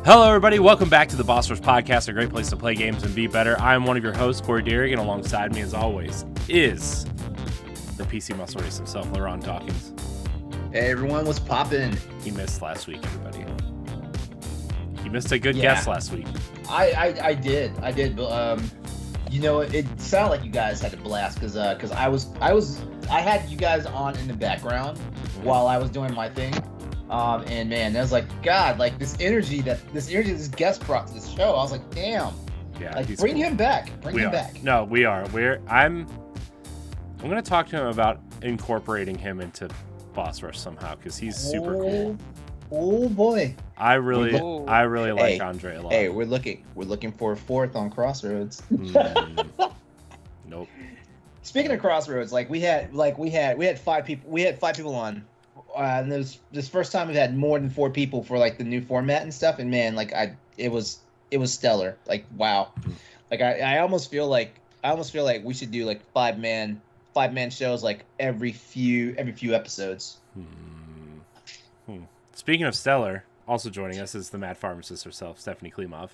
Hello, everybody. Welcome back to the Boss Rush Podcast, a great place to play games and be better. I'm one of your hosts, Corey Deering, and alongside me, as always, is the PC muscle race himself, LeRon Dawkins. Hey, everyone. What's poppin'? He missed last week, everybody. He missed a good guest last week. I did. But, you know, it sounded like you guys had a blast because I had you guys on in the background while I was doing my thing. And man, that was like, God, like this energy this guest brought to the show. I was like, damn. Yeah, like bring him back. Bring him back. No, we are. I'm gonna talk to him about incorporating him into Boss Rush somehow because he's super cool. Oh boy. I really like Andre a lot. Hey, we're looking for a fourth on Crossroads. Nope. Speaking of Crossroads, we had 5 people. We had 5 people on. And this first time we've had more than 4 people for like the new format and stuff, and man, it was stellar. Like, wow. Like I almost feel like we should do like 5-man shows like every few episodes. Speaking of stellar, also joining us is the mad pharmacist herself, Stephanie Klimov.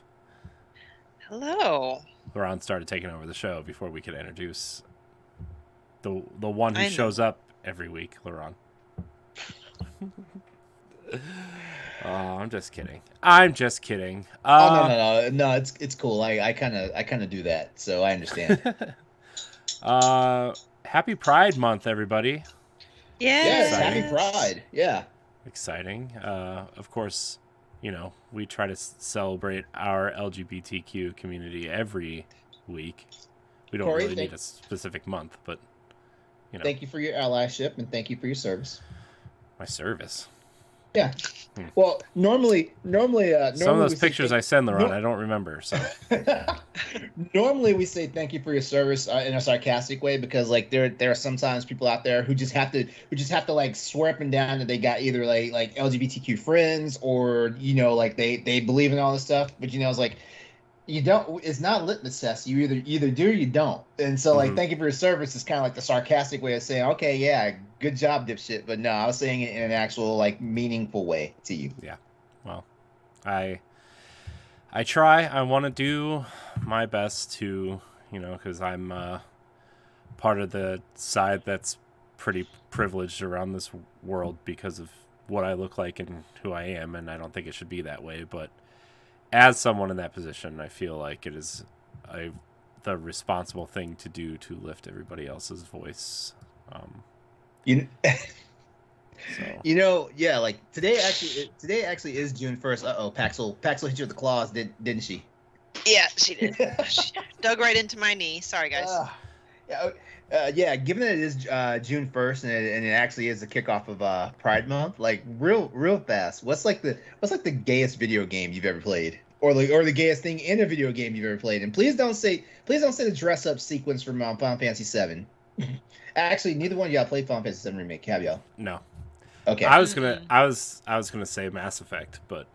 Hello. LeRon started taking over the show before we could introduce the one who shows up every week, LeRon. Oh, I'm just kidding. No, it's cool. I kind of do that, so I understand. Happy Pride Month, everybody. Yes, happy Pride. Yeah. Exciting. Of course, we try to celebrate our LGBTQ community every week. We don't really need a specific month, but Thank you for your allyship and thank you for your service. My service. Yeah. Well, normally some of those pictures I send, LeRon, I don't remember. So normally we say thank you for your service in a sarcastic way because like there are sometimes people out there who just have to like swear up and down that they got either like LGBTQ friends or like they believe in all this stuff, but it's like you don't. It's not litmus test. You either do or you don't. And so like thank you for your service is kind of like the sarcastic way of saying okay, yeah, good job, dipshit. But no, I was saying it in an actual like meaningful way to you. Yeah. Well, I try. I want to do my best to because I'm part of the side that's pretty privileged around this world because of what I look like and who I am, and I don't think it should be that way, but as someone in that position, I feel like it is the responsible thing to do to lift everybody else's voice. Yeah, like today actually is June 1st. Paxel hit you with the claws, didn't she? Yeah, she did. She dug right into my knee. Sorry, guys. Given that it is June 1st and it actually is the kickoff of Pride Month, like real fast. What's the gayest video game you've ever played, or the gayest thing in a video game you've ever played? And please don't say the dress up sequence from Final Fantasy VII. Actually, neither one of y'all played Final Fantasy VII Remake, have y'all? No. Okay. I was gonna say Mass Effect, but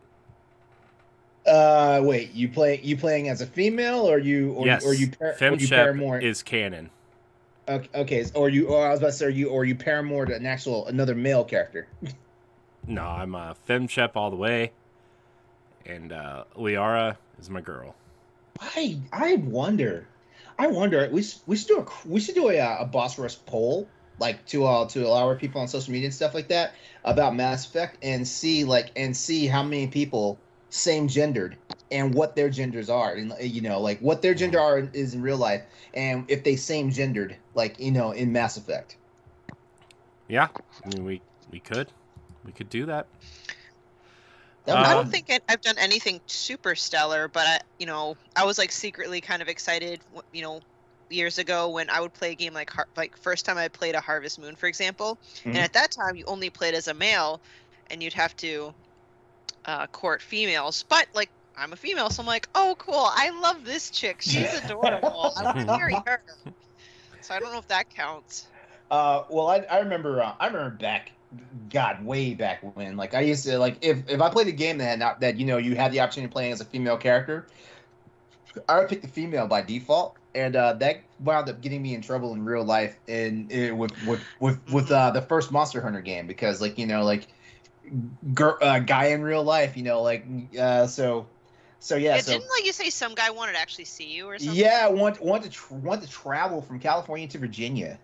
wait, you playing as a female or you Femshep is canon. Okay, I was about to say, you paramour to another male character? No, I'm a Femshep all the way, and Liara is my girl. I wonder. We should do a Boss Rush poll, like to our people on social media and stuff like that about Mass Effect, and see how many people same gendered and what their genders are, and like what their gender is in real life, and if they same gendered like in Mass Effect. Yeah, I mean we could do that. I don't think I've done anything super stellar, but I was like secretly kind of excited, years ago when I would play a game like first time I played a Harvest Moon, for example, and at that time you only played as a male, and you'd have to court females, but like I'm a female, so I'm like, oh cool, I love this chick, she's adorable, I want to marry her. So I don't know if that counts. Well, I remember back, God, way back when, like I used to like if I played a game that you had the opportunity of playing as a female character, I would pick the female by default, and that wound up getting me in trouble in real life with the first Monster Hunter game because guy in real life, like so yeah. Yeah, So didn't like you say some guy wanted to actually see you or something? yeah, want to travel from California to Virginia,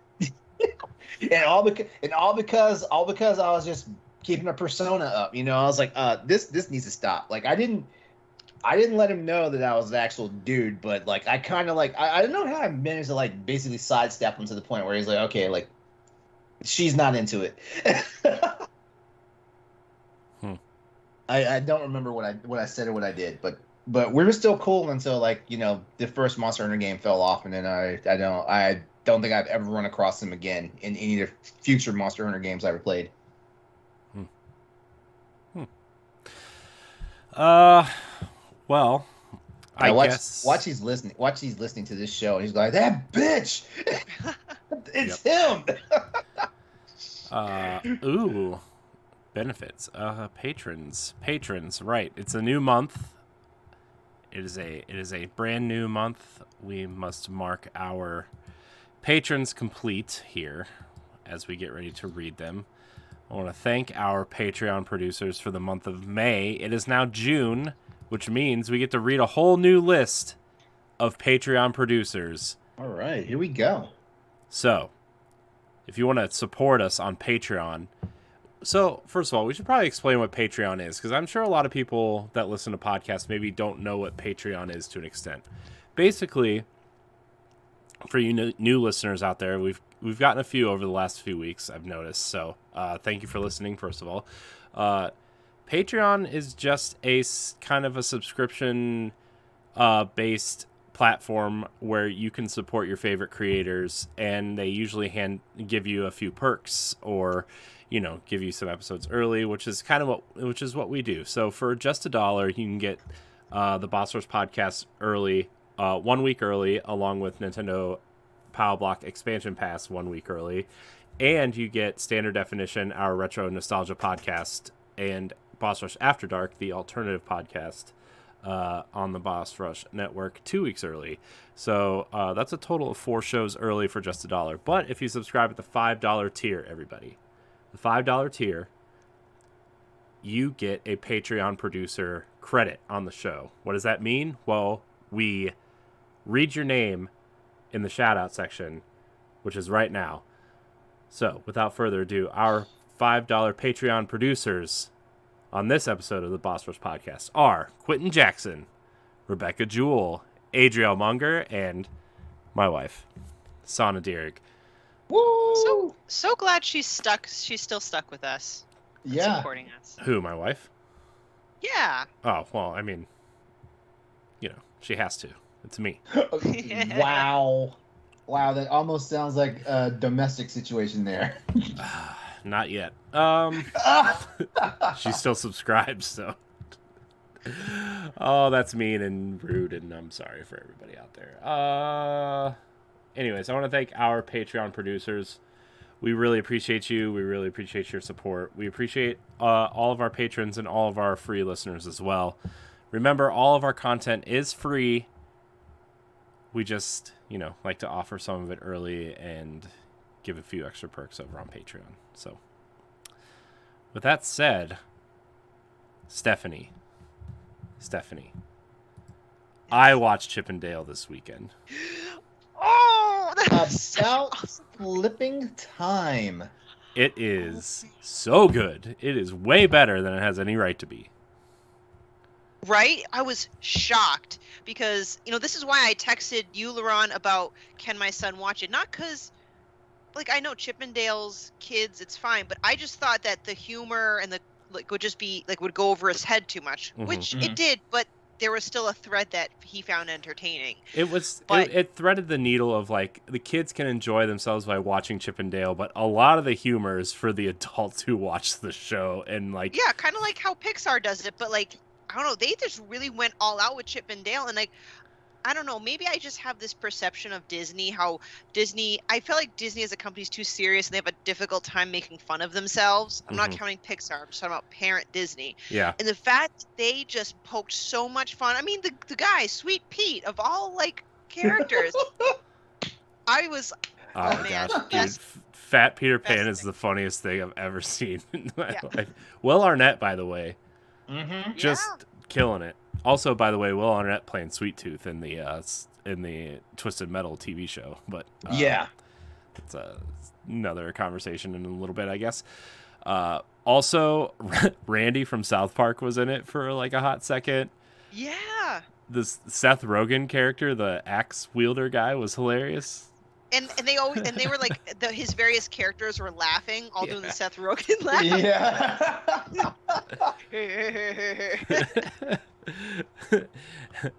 and all because I was just keeping a persona up. I was like, this needs to stop. Like I didn't let him know that I was the actual dude, but like I kind of like I don't know how I managed to like basically sidestep him to the point where he's like, okay, like she's not into it. I don't remember what I said or what I did, but we were still cool until like the first Monster Hunter game fell off, and then I don't think I've ever run across him again in any of the future Monster Hunter games I ever played. Well, I guess watch he's listening to this show, and he's like, that bitch, it's him. Ooh. Benefits. Patrons. Right. It's a new month. It is a brand new month. We must mark our patrons complete here as we get ready to read them. I want to thank our Patreon producers for the month of May. It is now June, which means we get to read a whole new list of Patreon producers. All right, here we go. So, if you want to support us on Patreon, so first of all, we should probably explain what Patreon is, because I'm sure a lot of people that listen to podcasts maybe don't know what Patreon is to an extent. Basically, for you new listeners out there, we've gotten a few over the last few weeks, I've noticed. So thank you for listening, first of all. Patreon is just a kind of a subscription based platform where you can support your favorite creators, and they usually give you a few perks, or give you some episodes early, which is what we do. So for just $1, you can get the Boss Rush podcast early, 1 week early, along with Nintendo Power Block Expansion Pass 1 week early, and you get Standard Definition, our retro nostalgia podcast, and Boss Rush After Dark, the alternative podcast on the Boss Rush Network 2 weeks early. So that's a total of 4 shows early for just $1. But if you subscribe at the $5 tier, everybody, the $5 tier, you get a Patreon producer credit on the show. What does that mean? Well, we read your name in the shout-out section, which is right now. So, without further ado, our $5 Patreon producers on this episode of the Boss Rush Podcast are Quentin Jackson, Rebecca Jewell, Adriel Munger, and my wife, Sana Dierig. Woo! So glad she's stuck. She's still stuck with us. Yeah. Supporting us. Who, my wife? Yeah. Oh, well, I mean, she has to. It's me. Wow, that almost sounds like a domestic situation there. Not yet. She still subscribes, so. Oh, that's mean and rude, and I'm sorry for everybody out there. Anyways, I want to thank our Patreon producers. We really appreciate you. We really appreciate your support. We appreciate all of our patrons and all of our free listeners as well. Remember, all of our content is free. We just, like to offer some of it early and give a few extra perks over on Patreon. So, with that said, Stephanie, I watched Chip and Dale this weekend. Oh, that's About flipping time. It is so good. It is way better than it has any right to be. Right? I was shocked because, this is why I texted you, LeRon, about can my son watch it? Not because, I know Chippendale's kids, it's fine, but I just thought that the humor and the would just be would go over his head too much, which it did, but there was still a thread that he found entertaining. It threaded the needle of the kids can enjoy themselves by watching Chip and Dale, but a lot of the humor is for the adults who watch the show, and yeah, kind of like how Pixar does it, but I don't know, they just really went all out with Chip and Dale, and I don't know, maybe I just have this perception of Disney, I feel like Disney as a company is too serious and they have a difficult time making fun of themselves. I'm not counting Pixar, I'm just talking about parent Disney. Yeah. And the fact they just poked so much fun. I mean, the guy, Sweet Pete, of all characters, I was Oh my man, gosh, dude! best- Fat Peter best Pan is thing. the funniest thing I've ever seen in my Yeah. life. Will Arnett, by the way, Mm-hmm. just killing it. Also, by the way, Will Arnett playing Sweet Tooth in the Twisted Metal TV show, but Yeah. it's another conversation in a little bit, I guess. Also, Randy from South Park was in it for like a hot second. Yeah. This Seth Rogen character, the axe wielder guy, was hilarious. And they were like his various characters were laughing, all doing the Seth Rogen laugh. Yeah.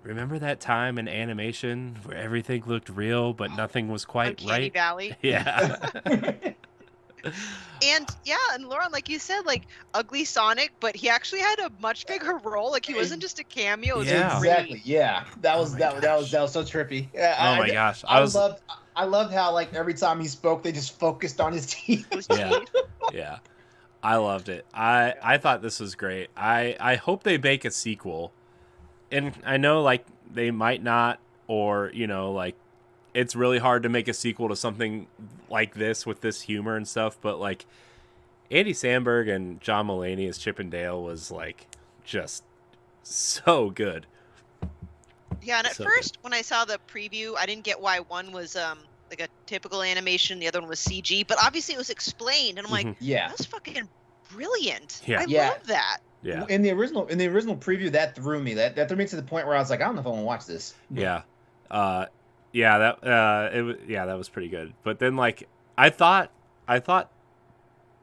Remember that time in animation where everything looked real but nothing was quite Uncanny right? Valley. Yeah. And LeRon, like you said, like Ugly Sonic, but he actually had a much bigger role. Like he wasn't just a cameo. It was Yeah. Exactly. Yeah. That was my that was so trippy. Yeah, Oh my gosh. I loved how like every time he spoke, they just focused on his teeth. Yeah. Yeah. I loved it. I thought this was great. I hope they make a sequel. And I know like they might not, or like it's really hard to make a sequel to something like this with this humor and stuff, but like Andy Samberg and John Mulaney as Chip and Dale was like just so good. Yeah, and at So first when I saw the preview, I didn't get why one was like a typical animation, the other one was CG, but obviously it was explained, and I'm like, Yeah. that's fucking brilliant. Yeah. I Yeah. love that. Yeah. In the original preview, that threw me. That threw me to the point where I was like, I don't know if I want to watch this. Yeah. That was pretty good. But then like I thought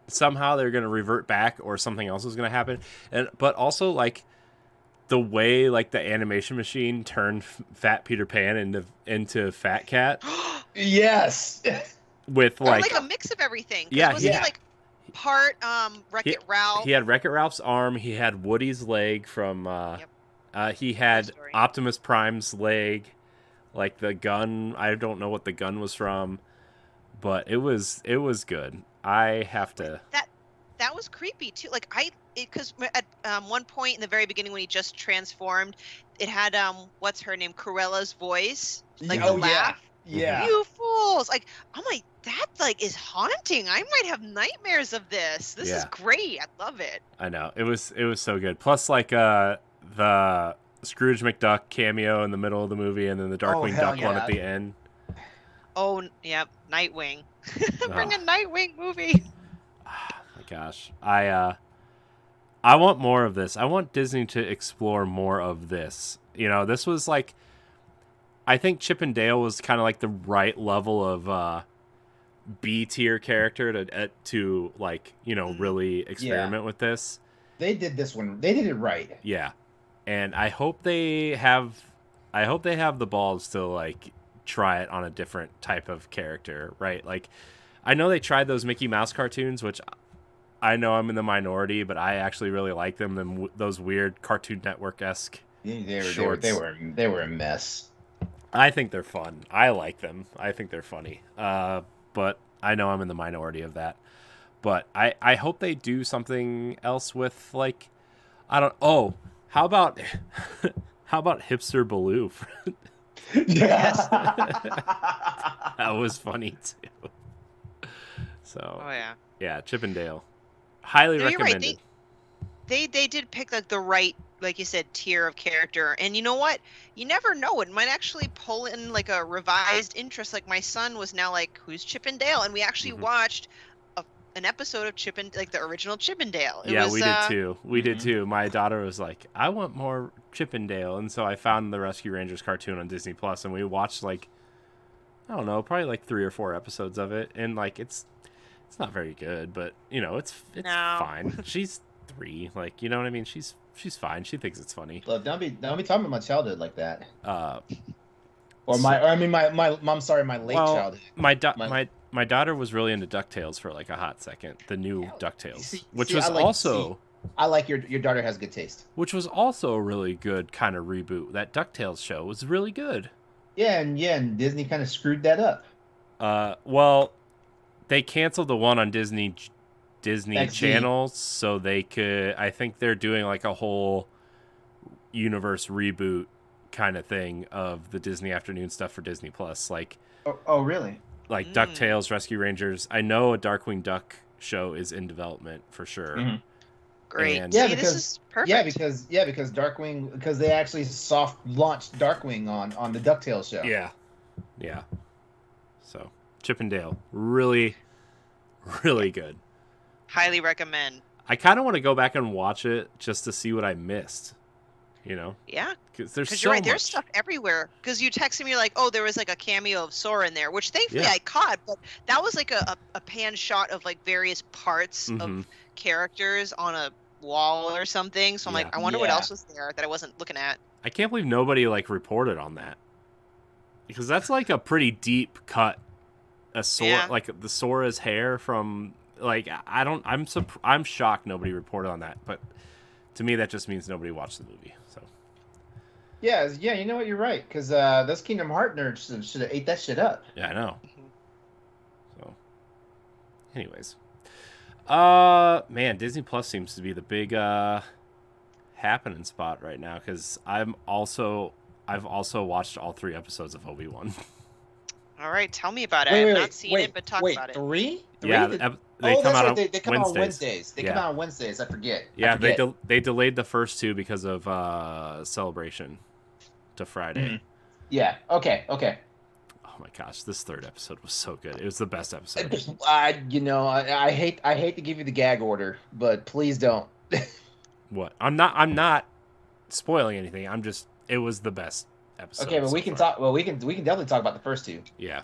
somehow they were going to revert back or something else was going to happen. But also like the way like the animation machine turned Fat Peter Pan into Fat Cat Yes. with Or like like a mix of everything. 'Cause Yeah, wasn't yeah. he like part Wreck-It Ralph? he had Wreck-It Ralph's arm, he had Woody's leg from he had Toy Story. Optimus Prime's leg, like the gun. I don't know what the gun was from, but it was good. I have to. That was creepy too. Like because at one point in the very beginning when he just transformed, it had what's her name, Cruella's voice, like the Oh, laugh. Yeah. You fools! Like I'm like that like is haunting. I might have nightmares of this. This is Yeah. great. I love it. I know it was so good. Plus, like the Scrooge McDuck cameo in the middle of the movie, and then the Darkwing hell Duck one yeah. at the end. Oh yeah, Nightwing. Bring Oh. a Nightwing movie. My gosh, I want more of this. I want Disney to explore more of this. This was like, I think Chip and Dale was kind of like the right level of B tier character to like really experiment with this. They did this one. They did it right. Yeah, and I hope they have the balls to like try it on a different type of character, right? Like, I know they tried those Mickey Mouse cartoons, which I know I'm in the minority, but I actually really like them. Those weird Cartoon Network-esque shorts. They were a mess. I think they're fun. I like them. I think they're funny. But I know I'm in the minority of that. But I hope they do something else with like, I don't. Oh, how about Hipster Baloo? Yes. That was funny too. So Oh yeah. yeah, Chip and Dale, highly No, you're right. recommended. They did pick like the right, like you said, tier of character. And you know what? You never know. It might actually pull in like a revised interest. Like my son was now like, who's Chip and Dale? And we actually watched an episode of Chip and like the original Chip and Dale. Yeah, we did too. We did too. My daughter was like, I want more Chip and Dale. And so I found the Rescue Rangers cartoon on Disney Plus, and we watched like, I don't know, probably like 3 or 4 episodes of it. And like, it's not very good, but it's No. fine. She's 3, like, you know what I mean? She's fine. She thinks it's funny. Look, don't be talking about my childhood like that. So- My late childhood. My daughter was really into DuckTales for like a hot second, the new DuckTales, which see, was I like- also I like your daughter has good taste. which was also a really good kind of reboot. That DuckTales show was really good. Yeah, and Disney kind of screwed that up. Well, they canceled the one on Disney XD. Channel, so they could. I think they're doing like a whole universe reboot kind of thing of the Disney afternoon stuff for Disney Plus. Like, Oh really? like DuckTales, Rescue Rangers. I know a Darkwing Duck show is in development for sure. Mm-hmm. Great. And- Yeah, See, because this is perfect. because Darkwing, because they actually soft launched Darkwing on the DuckTales show. Yeah. So Chip and Dale, really, really good. Highly recommend. I kind of want to go back and watch it just to see what I missed. You know? Yeah. Because there's Because so you're right, much. there's stuff everywhere. Because you texted me like, oh, there was like a cameo of Sora in there, which thankfully Yeah. I caught, but that was like a pan shot of like various parts Mhm. of characters on a wall or something. So I'm Yeah. like, I wonder what Yeah. else was there that I wasn't looking at. I can't believe nobody like reported on that. Because that's like a pretty deep cut. Yeah. Like the Sora's hair from like I'm shocked nobody reported on that, but to me that just means nobody watched the movie. So Yeah, you know what? You're right. Because those Kingdom Heart nerds should have ate that shit up. yeah, I know. Mhm. So, anyways, man, Disney Plus seems to be the big happening spot right now because I've also watched all 3 episodes of Obi-Wan. All right, tell me about it. I have not seen wait, it, but talk wait, about it. Three? Yeah, They they come out on They come out on Wednesdays. Wednesdays. They Yeah. come out on Wednesdays. I forget. Yeah, I forget. they delayed the first 2 because of Celebration to Friday. Mhm. Yeah. Okay. Oh my gosh, this 3rd episode was so good. It was the best episode. I hate to give you the gag order, but please don't. What? I'm not spoiling anything. It was the best episode. Okay, but so we can far. talk. Well, we can definitely talk about the first 2. Yeah.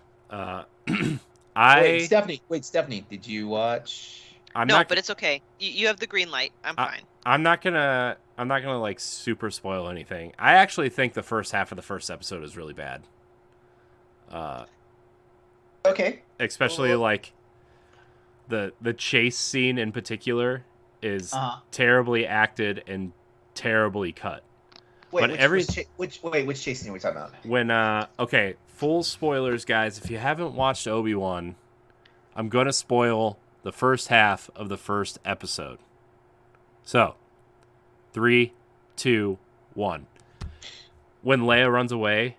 Wait, Stephanie, did you watch? I'm No, not. but it's okay. You have the green light. I'm fine. I'm not gonna like super spoil anything. I actually think the first half of the first episode is really bad. Okay. Especially Well- like the chase scene in particular is Uh-huh. terribly acted and terribly cut. Wait, But which chase scene are we talking about? When okay, full spoilers, guys. If you haven't watched Obi-Wan, I'm gonna spoil the first half of the first episode. So, 3, 2, 1. When Leia runs away,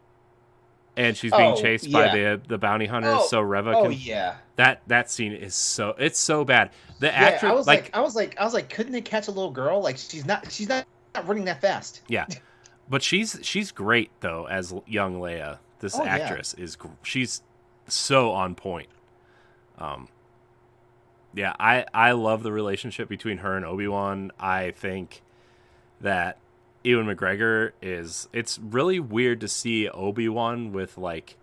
and she's being chased by the bounty hunters, so Reva Oh can. yeah. That scene is so bad. The actress, I was like, couldn't they catch a little girl? Like she's not running that fast. yeah, but she's great though as young Leia. This Oh, yeah. actress she's so on point. Yeah, I love the relationship between her and Obi-Wan. I think that Ewan McGregor it's really weird to see Obi-Wan with like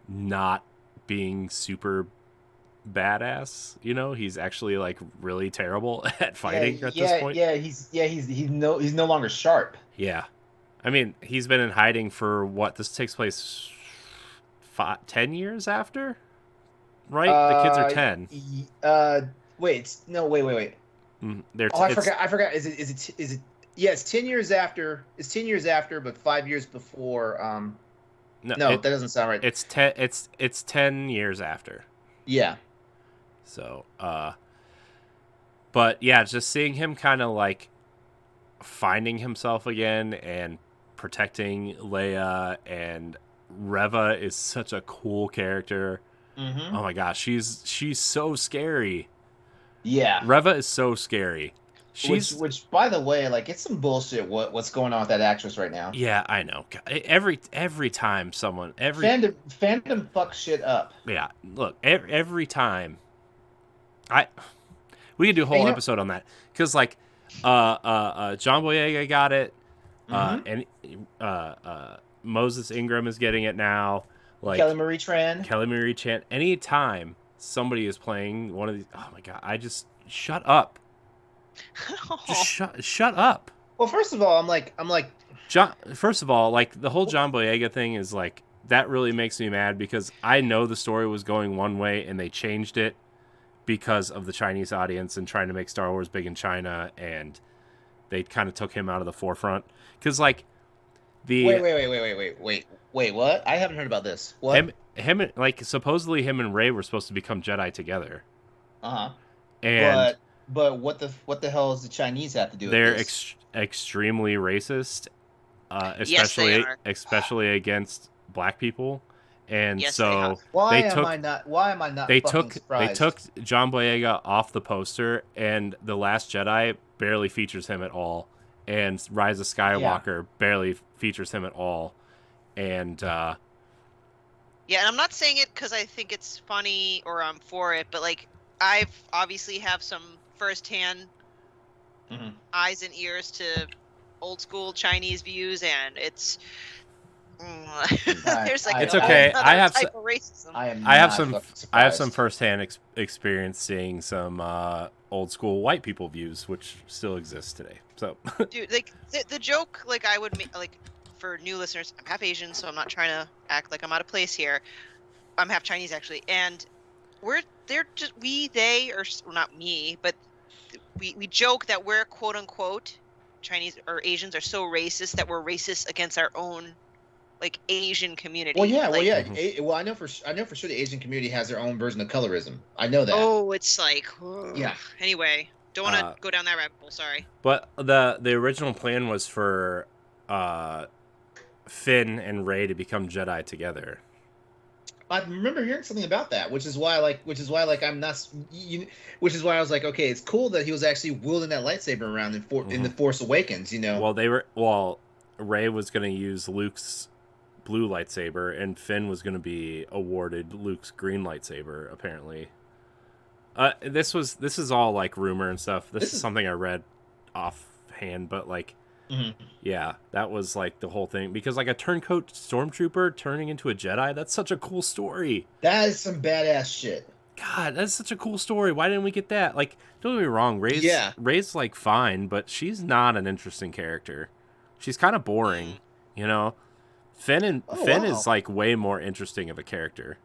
not being super badass, you know? He's actually like really terrible at fighting at this point. Yeah, he's no longer sharp. Yeah. I mean, he's been in hiding for what? This takes place 10 years after? Right? The kids are 10. Wait. They're I forgot. Is it? Yeah, it's 10 years after. It's 10 years after, but 5 years before. No, that doesn't sound right. It's 10 years after. Yeah. So, but yeah, just seeing him kind of like finding himself again and protecting Leia, and Reva is such a cool character. Mm-hmm. Oh my gosh, she's so scary. Yeah. Reva is so scary. Which, by the way, like it's some bullshit. What's going on with that actress right now? Yeah, I know. Every time someone fandom fucks shit up. Yeah, look, every time we could do a whole episode on that because like John Boyega got it, and Moses Ingram is getting it now. Like Kelly Marie Tran. Anytime somebody is playing one of these, oh my god, I just shut up. Just shut up. Well, first of all, I'm like John. First of all, like the whole John Boyega thing is like that really makes me mad because I know the story was going one way and they changed it because of the Chinese audience and trying to make Star Wars big in China, and they kind of took him out of the forefront because like the wait, what? I haven't heard about this. What? Him like supposedly him and Rey were supposed to become Jedi together. And but what the hell does the Chinese have to do with this? They're extremely racist, Yes, they are. especially against black people, And Yes, they have. so Why am I not? Why am I not they fucking took surprised? John Boyega off the poster, and The Last Jedi barely features him at all, and Rise of Skywalker barely features him at all, and Yeah, and I'm not saying it because I think it's funny or I'm for it, but like I've obviously have some firsthand eyes and ears to old school Chinese views, and it's there's like it's okay. another type of racism. I have some firsthand experience seeing some old school white people views, which still exist today. So, dude, like the joke, like I would make, like for new listeners, I'm half Asian, so I'm not trying to act like I'm out of place here. I'm half Chinese actually, and they or well, not me, but we joke that we're quote unquote Chinese or Asians are so racist that we're racist against our own like Asian community. Well, yeah, like, well, I know for sure the Asian community has their own version of colorism. I know that. Oh, it's like yeah. Anyway, don't want to go down that rabbit hole. Sorry. But the original plan was for Finn and Rey to become Jedi together. I remember hearing something about that, which is why I was like, okay, it's cool that he was actually wielding that lightsaber around in the Force Awakens, you know. Well, Rey was going to use Luke's blue lightsaber, and Finn was going to be awarded Luke's green lightsaber. Apparently, this is all like rumor and stuff. This is something I read offhand, but like. Yeah, that was like the whole thing, because like a turncoat stormtrooper turning into a Jedi, that's such a cool story. That is some badass shit. God, that's such a cool story. Why didn't we get that? Like, don't get me wrong, Rey's like fine, but she's not an interesting character. She's kind of boring, you know. Finn is like way more interesting of a character.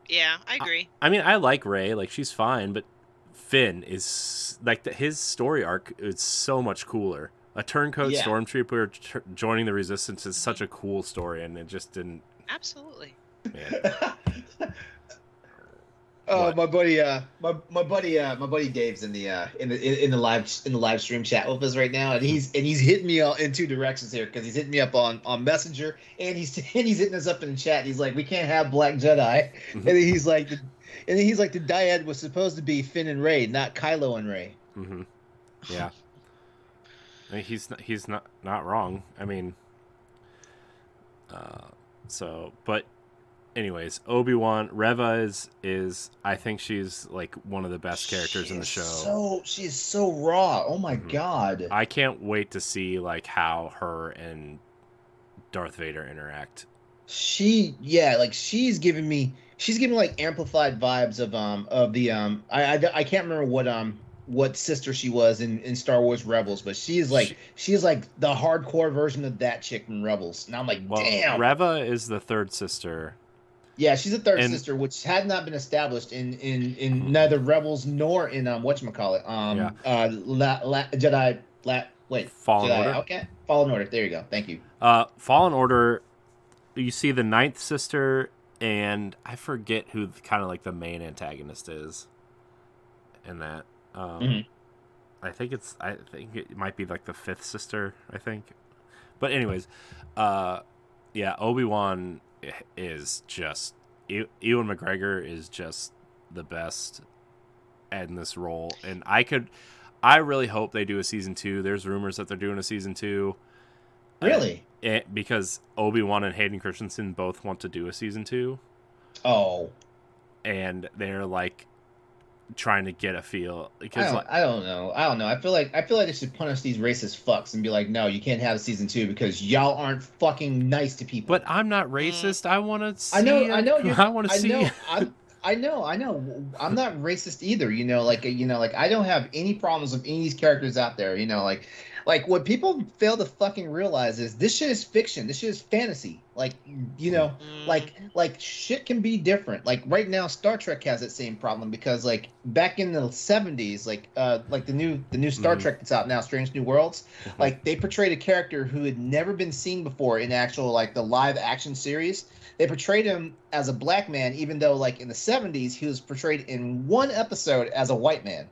Yeah, I agree. I mean, I like Rey, like she's fine, but Finn is like his story arc is so much cooler. A turncoat stormtrooper joining the Resistance is such a cool story, and it just didn't. Absolutely. Yeah. Oh, my buddy Dave's in the live stream chat with us right now, and he's hitting me in two directions here, because he's hitting me up on Messenger, and he's hitting us up in the chat. He's like, we can't have Black Jedi, and then he's like, the dyad was supposed to be Finn and Rey, not Kylo and Rey. Mm-hmm. Yeah. I mean, he's not wrong. I mean, but anyways, Obi-Wan, Reva is I think she's like one of the best characters in the show. She is so raw. Oh my god. I can't wait to see like how her and Darth Vader interact. She's giving me like amplified vibes of the I can't remember what sister she was in Star Wars Rebels, but she is like the hardcore version of that chick from Rebels. And I'm like, damn. Reva is the third sister. Yeah, she's a third sister, which had not been established in neither Rebels nor in whatchamacallit. Fallen Order. Okay. Fallen Order. There you go. Thank you. Fallen Order, you see the ninth sister, and I forget who kind of like the main antagonist is in that. I think it might be like the fifth sister, I think. But anyways, Obi-Wan is just Ewan McGregor is just the best in this role, and I really hope they do a season 2. There's rumors that they're doing a season 2. Really? Because Obi-Wan and Hayden Christensen both want to do a season 2. Oh. And they're like trying to get a feel, because I don't know. I feel like they should punish these racist fucks and be like, no, you can't have a season 2 because y'all aren't fucking nice to people. But I'm not racist. I want to see. I know. I want to see. I know. I'm not racist either. Like I don't have any problems with any of these characters out there. Like what people fail to fucking realize is this shit is fiction. This shit is fantasy. Like like shit can be different. Like right now, Star Trek has that same problem, because like back in the 70s, like the new Star Trek that's out now, Strange New Worlds, like they portrayed a character who had never been seen before in actual like the live action series. They portrayed him as a black man, even though like in the 70s he was portrayed in one episode as a white man.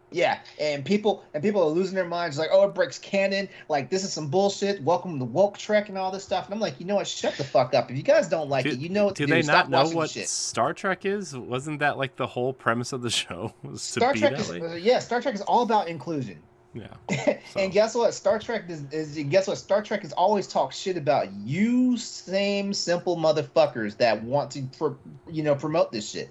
Yeah, and people are losing their minds like, oh, it breaks canon. Like this is some bullshit. Welcome to woke Trek and all this stuff. And I'm like, you know what? Shut the fuck up. If you guys don't like it, you know what to Do do. they not Stop know watching the what shit. Star Trek is? Wasn't that like the whole premise of the show? Was to Star be Trek that is way? yeah. Star Trek is all about inclusion. Yeah. And guess what? Star Trek guess what? Star Trek has always talked shit about you same simple motherfuckers that want to promote this shit.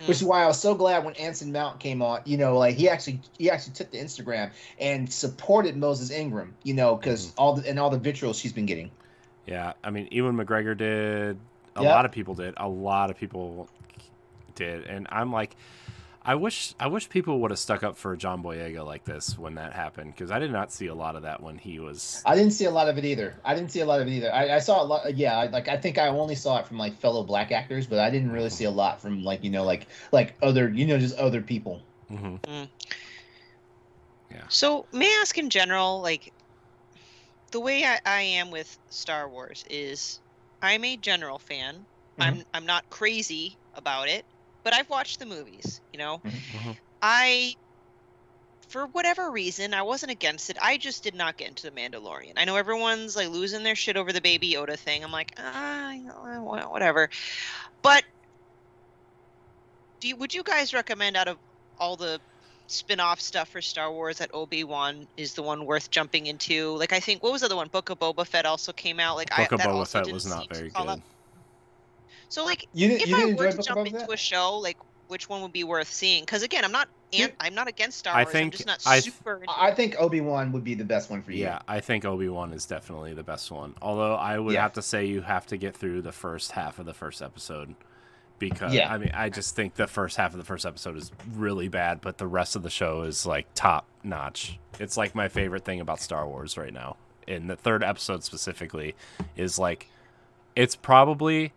Which is why I was so glad when Anson Mount came on. You know, like he actually took to Instagram and supported Moses Ingram. You know, because all the vitriol she's been getting. Yeah, I mean, Ewan McGregor did. A Yep. lot of people did. A lot of people did, and I'm like, I wish people would have stuck up for John Boyega like this when that happened, because I did not see a lot of that when he was. I didn't see a lot of it either. I saw a lot. Yeah, I think I only saw it from like fellow black actors, but I didn't really see a lot from like other just other people. Mm-hmm. Yeah. So may I ask in general, like the way I am with Star Wars is I'm a general fan. Mm-hmm. I'm not crazy about it, but I've watched the movies, you know. Mm-hmm. For whatever reason, I wasn't against it. I just did not get into the Mandalorian. I know everyone's like losing their shit over the Baby Yoda thing. I'm like, whatever. But would you guys recommend, out of all the spin-off stuff for Star Wars, that Obi-Wan is the one worth jumping into? Like, I think, what was the other one? Book of Boba Fett also came out. Like, Book of that Boba also Fett didn't was not seem very to call good. up. So, like, you if I were to Book of jump Boba into Fett? a show, like, which one would be worth seeing? Because again, I'm not against Star Wars. I'm just not super into I think Obi-Wan would be the best one for you. Yeah, I think Obi-Wan is definitely the best one. Although I would have to say you have to get through the first half of the first episode. Because, I mean, I just think the first half of the first episode is really bad, but the rest of the show is, like, top notch. It's, like, my favorite thing about Star Wars right now. And the third episode specifically is, like, it's probably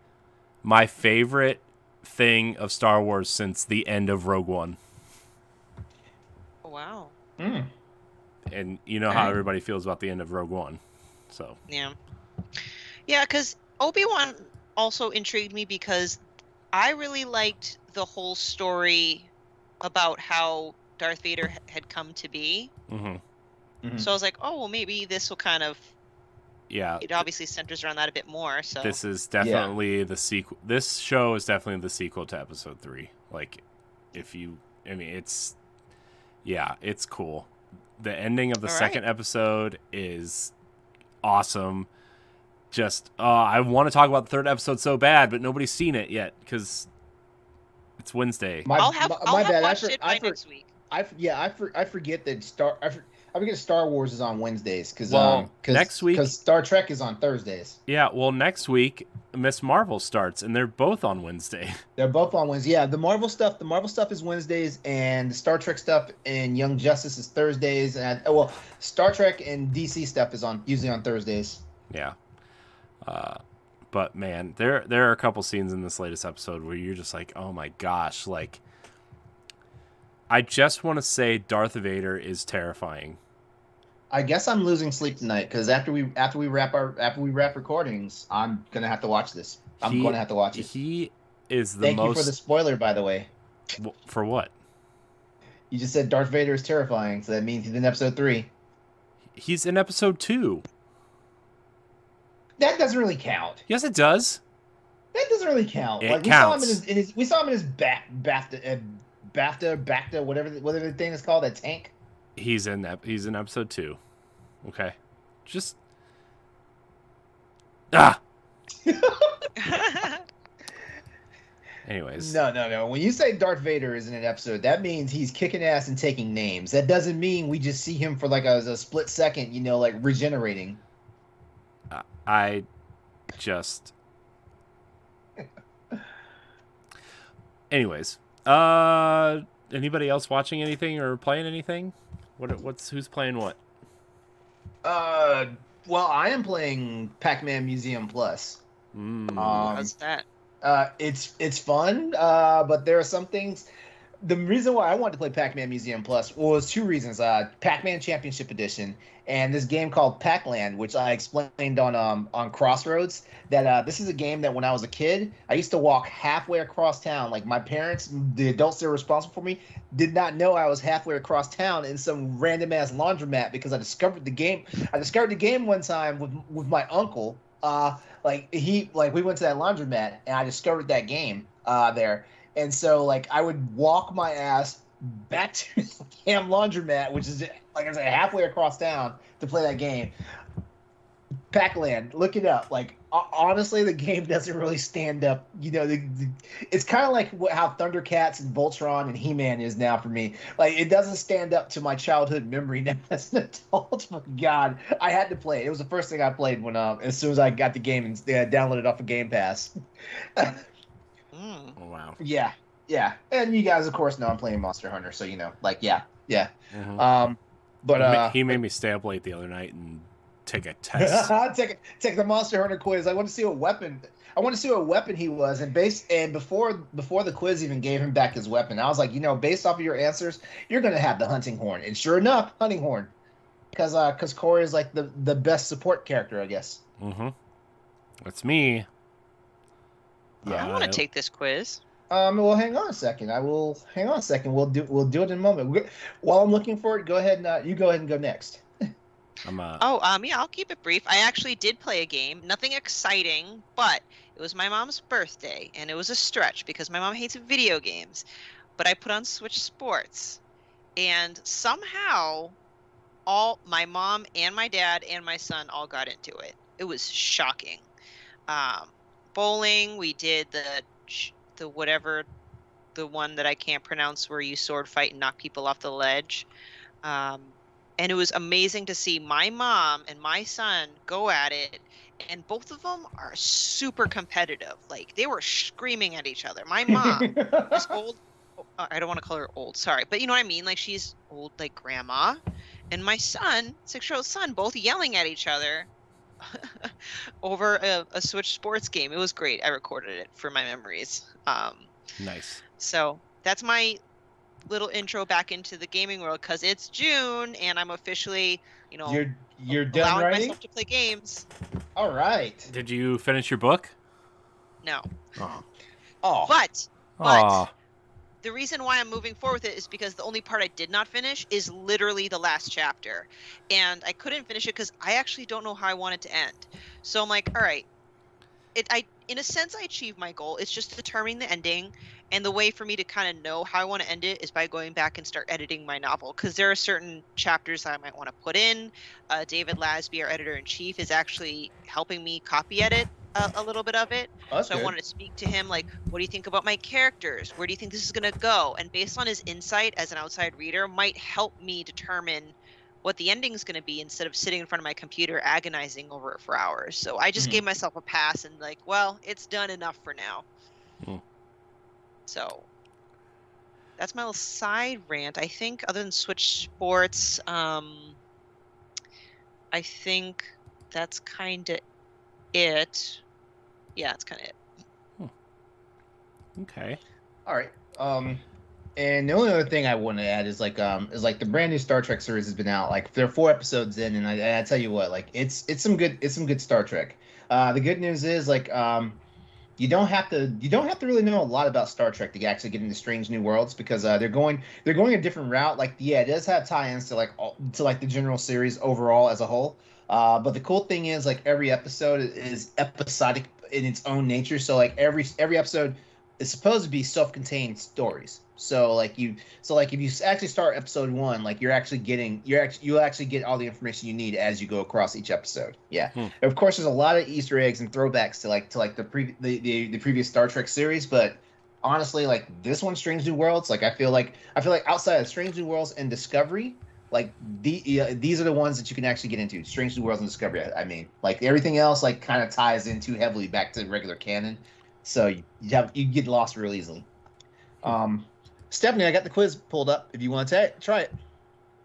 my favorite thing of Star Wars since the end of Rogue One. Oh, wow. And you know how everybody feels about the end of Rogue One. So. Yeah. Yeah, because Obi-Wan also intrigued me because I really liked the whole story about how Darth Vader had come to be. So I was like, oh, well, maybe this will kind of... Yeah. It obviously centers around that a bit more, so... This is definitely the sequel. This show is definitely the sequel to Episode 3. Like, it's... Yeah, it's cool. The ending of the second episode is awesome. Just, I want to talk about the third episode so bad, but nobody's seen it yet because it's Wednesday. I'll have watched it by next week. I forget that I forget Star Wars is on Wednesdays because next week because Star Trek is on Thursdays. Yeah, well, next week Miss Marvel starts, and they're both on Wednesday. They're both on Wednesday. Yeah, the Marvel stuff is Wednesdays, and the Star Trek stuff and Young Justice is Thursdays, and Star Trek and DC stuff is usually on Thursdays. Yeah. But man, there are a couple scenes in this latest episode where you're just like, oh my gosh, like I just want to say Darth Vader is terrifying. I guess I'm losing sleep tonight because after we wrap recordings, I'm gonna have to watch this. I'm going to have to watch it. He is the Thank you for the spoiler, by the way. For what? You just said Darth Vader is terrifying, so that means he's in episode 3. He's in episode 2. That doesn't really count. Yes, it does. That doesn't really count. It counts. We saw him in his BAFTA, whatever the thing is called, that tank. He's in episode 2. Okay, just Anyways. No. When you say Darth Vader is in an episode, that means he's kicking ass and taking names. That doesn't mean we just see him for like a split second, like regenerating. I just. Anyways, anybody else watching anything or playing anything? Who's playing what? Well, I am playing Pac-Man Museum Plus. How's that? It's fun, but there are some things. The reason why I wanted to play Pac-Man Museum Plus was two reasons. Pac-Man Championship Edition and this game called Pac-Land, which I explained on Crossroads. That this is a game that when I was a kid, I used to walk halfway across town. Like my parents, the adults that were responsible for me, did not know I was halfway across town in some random ass laundromat because I discovered the game. I discovered the game one time with my uncle. We went to that laundromat and I discovered that game there. And so, like, I would walk my ass back to the damn laundromat, which is, like I said, halfway across town to play that game. Pac-Land, look it up. Like, honestly, the game doesn't really stand up. You know, it's kind of like how Thundercats and Voltron and He-Man is now for me. Like, it doesn't stand up to my childhood memory now as an adult. Oh, God, I had to play it. It was the first thing I played when as soon as I got the game and downloaded off of Game Pass. Oh, wow. Yeah. And you guys, of course, know I'm playing Monster Hunter, so you know, like, yeah. Mm-hmm. He made me stay up late the other night and take a test. take the Monster Hunter quiz. I want to see what weapon. He was, and before the quiz even gave him back his weapon, I was like, you know, based off of your answers, you're gonna have the hunting horn, and sure enough, hunting horn, because Corey is like the best support character, I guess. Mm-hmm. That's me. Yeah, I want to take this quiz. Well, hang on a second. We'll do it in a moment. While I'm looking for it, go ahead and you go ahead and go next. Yeah, I'll keep it brief. I actually did play a game. Nothing exciting, but it was my mom's birthday, and it was a stretch because my mom hates video games. But I put on Switch Sports, and somehow all my mom and my dad and my son all got into it. It was shocking. Bowling, we did the whatever, the one that I can't pronounce where you sword fight and knock people off the ledge. And it was amazing to see my mom and my son go at it, and both of them are super competitive. Like, they were screaming at each other. My mom is old. I don't want to call her old, sorry, but you know what I mean? Like, she's old like grandma. And my son, 6-year-old son, both yelling at each other over a Switch Sports game. It was great. I recorded it for my memories. Nice. So that's my little intro back into the gaming world, because it's June and I'm officially, you know, you're done allowing writing? myself to play games. All right. Did you finish your book? No. Oh. But Aw. the reason why I'm moving forward with it is because the only part I did not finish is literally the last chapter. And I couldn't finish it because I actually don't know how I want it to end. So I'm like, all right, in a sense, I achieved my goal. It's just determining the ending. And the way for me to kind of know how I want to end it is by going back and start editing my novel. Because there are certain chapters that I might want to put in. David Lasby, our editor-in-chief, is actually helping me copy edit a little bit of it. That's so good. I wanted to speak to him, like, what do you think about my characters? Where do you think this is going to go? And based on his insight as an outside reader, might help me determine what the ending is going to be instead of sitting in front of my computer agonizing over it for hours. So I just gave myself a pass and like, well, it's done enough for now. So that's my little side rant. I think other than Switch Sports, I think that's kind of it. Yeah, that's kind of it. Okay. All right. And the only other thing I want to add is like the brand new Star Trek series has been out. Like there are 4 episodes in, and I tell you what, like it's some good Star Trek. The good news is like you don't have to really know a lot about Star Trek to actually get into Strange New Worlds, because they're going a different route. Like, yeah, it does have tie-ins to like the general series overall as a whole. But the cool thing is, like, every episode is episodic in its own nature. So like every episode is supposed to be self-contained stories. So if you actually start episode 1, like you'll actually get all the information you need as you go across each episode. Yeah. Of course, there's a lot of Easter eggs and throwbacks to the previous Star Trek series, but honestly, like this one, Strange New Worlds, like I feel like outside of Strange New Worlds and Discovery, like these are the ones that you can actually get into. Strange New Worlds and Discovery. I mean, like everything else, like kind of ties in too heavily back to regular canon, so you get lost real easily. Stephanie, I got the quiz pulled up if you want to try it.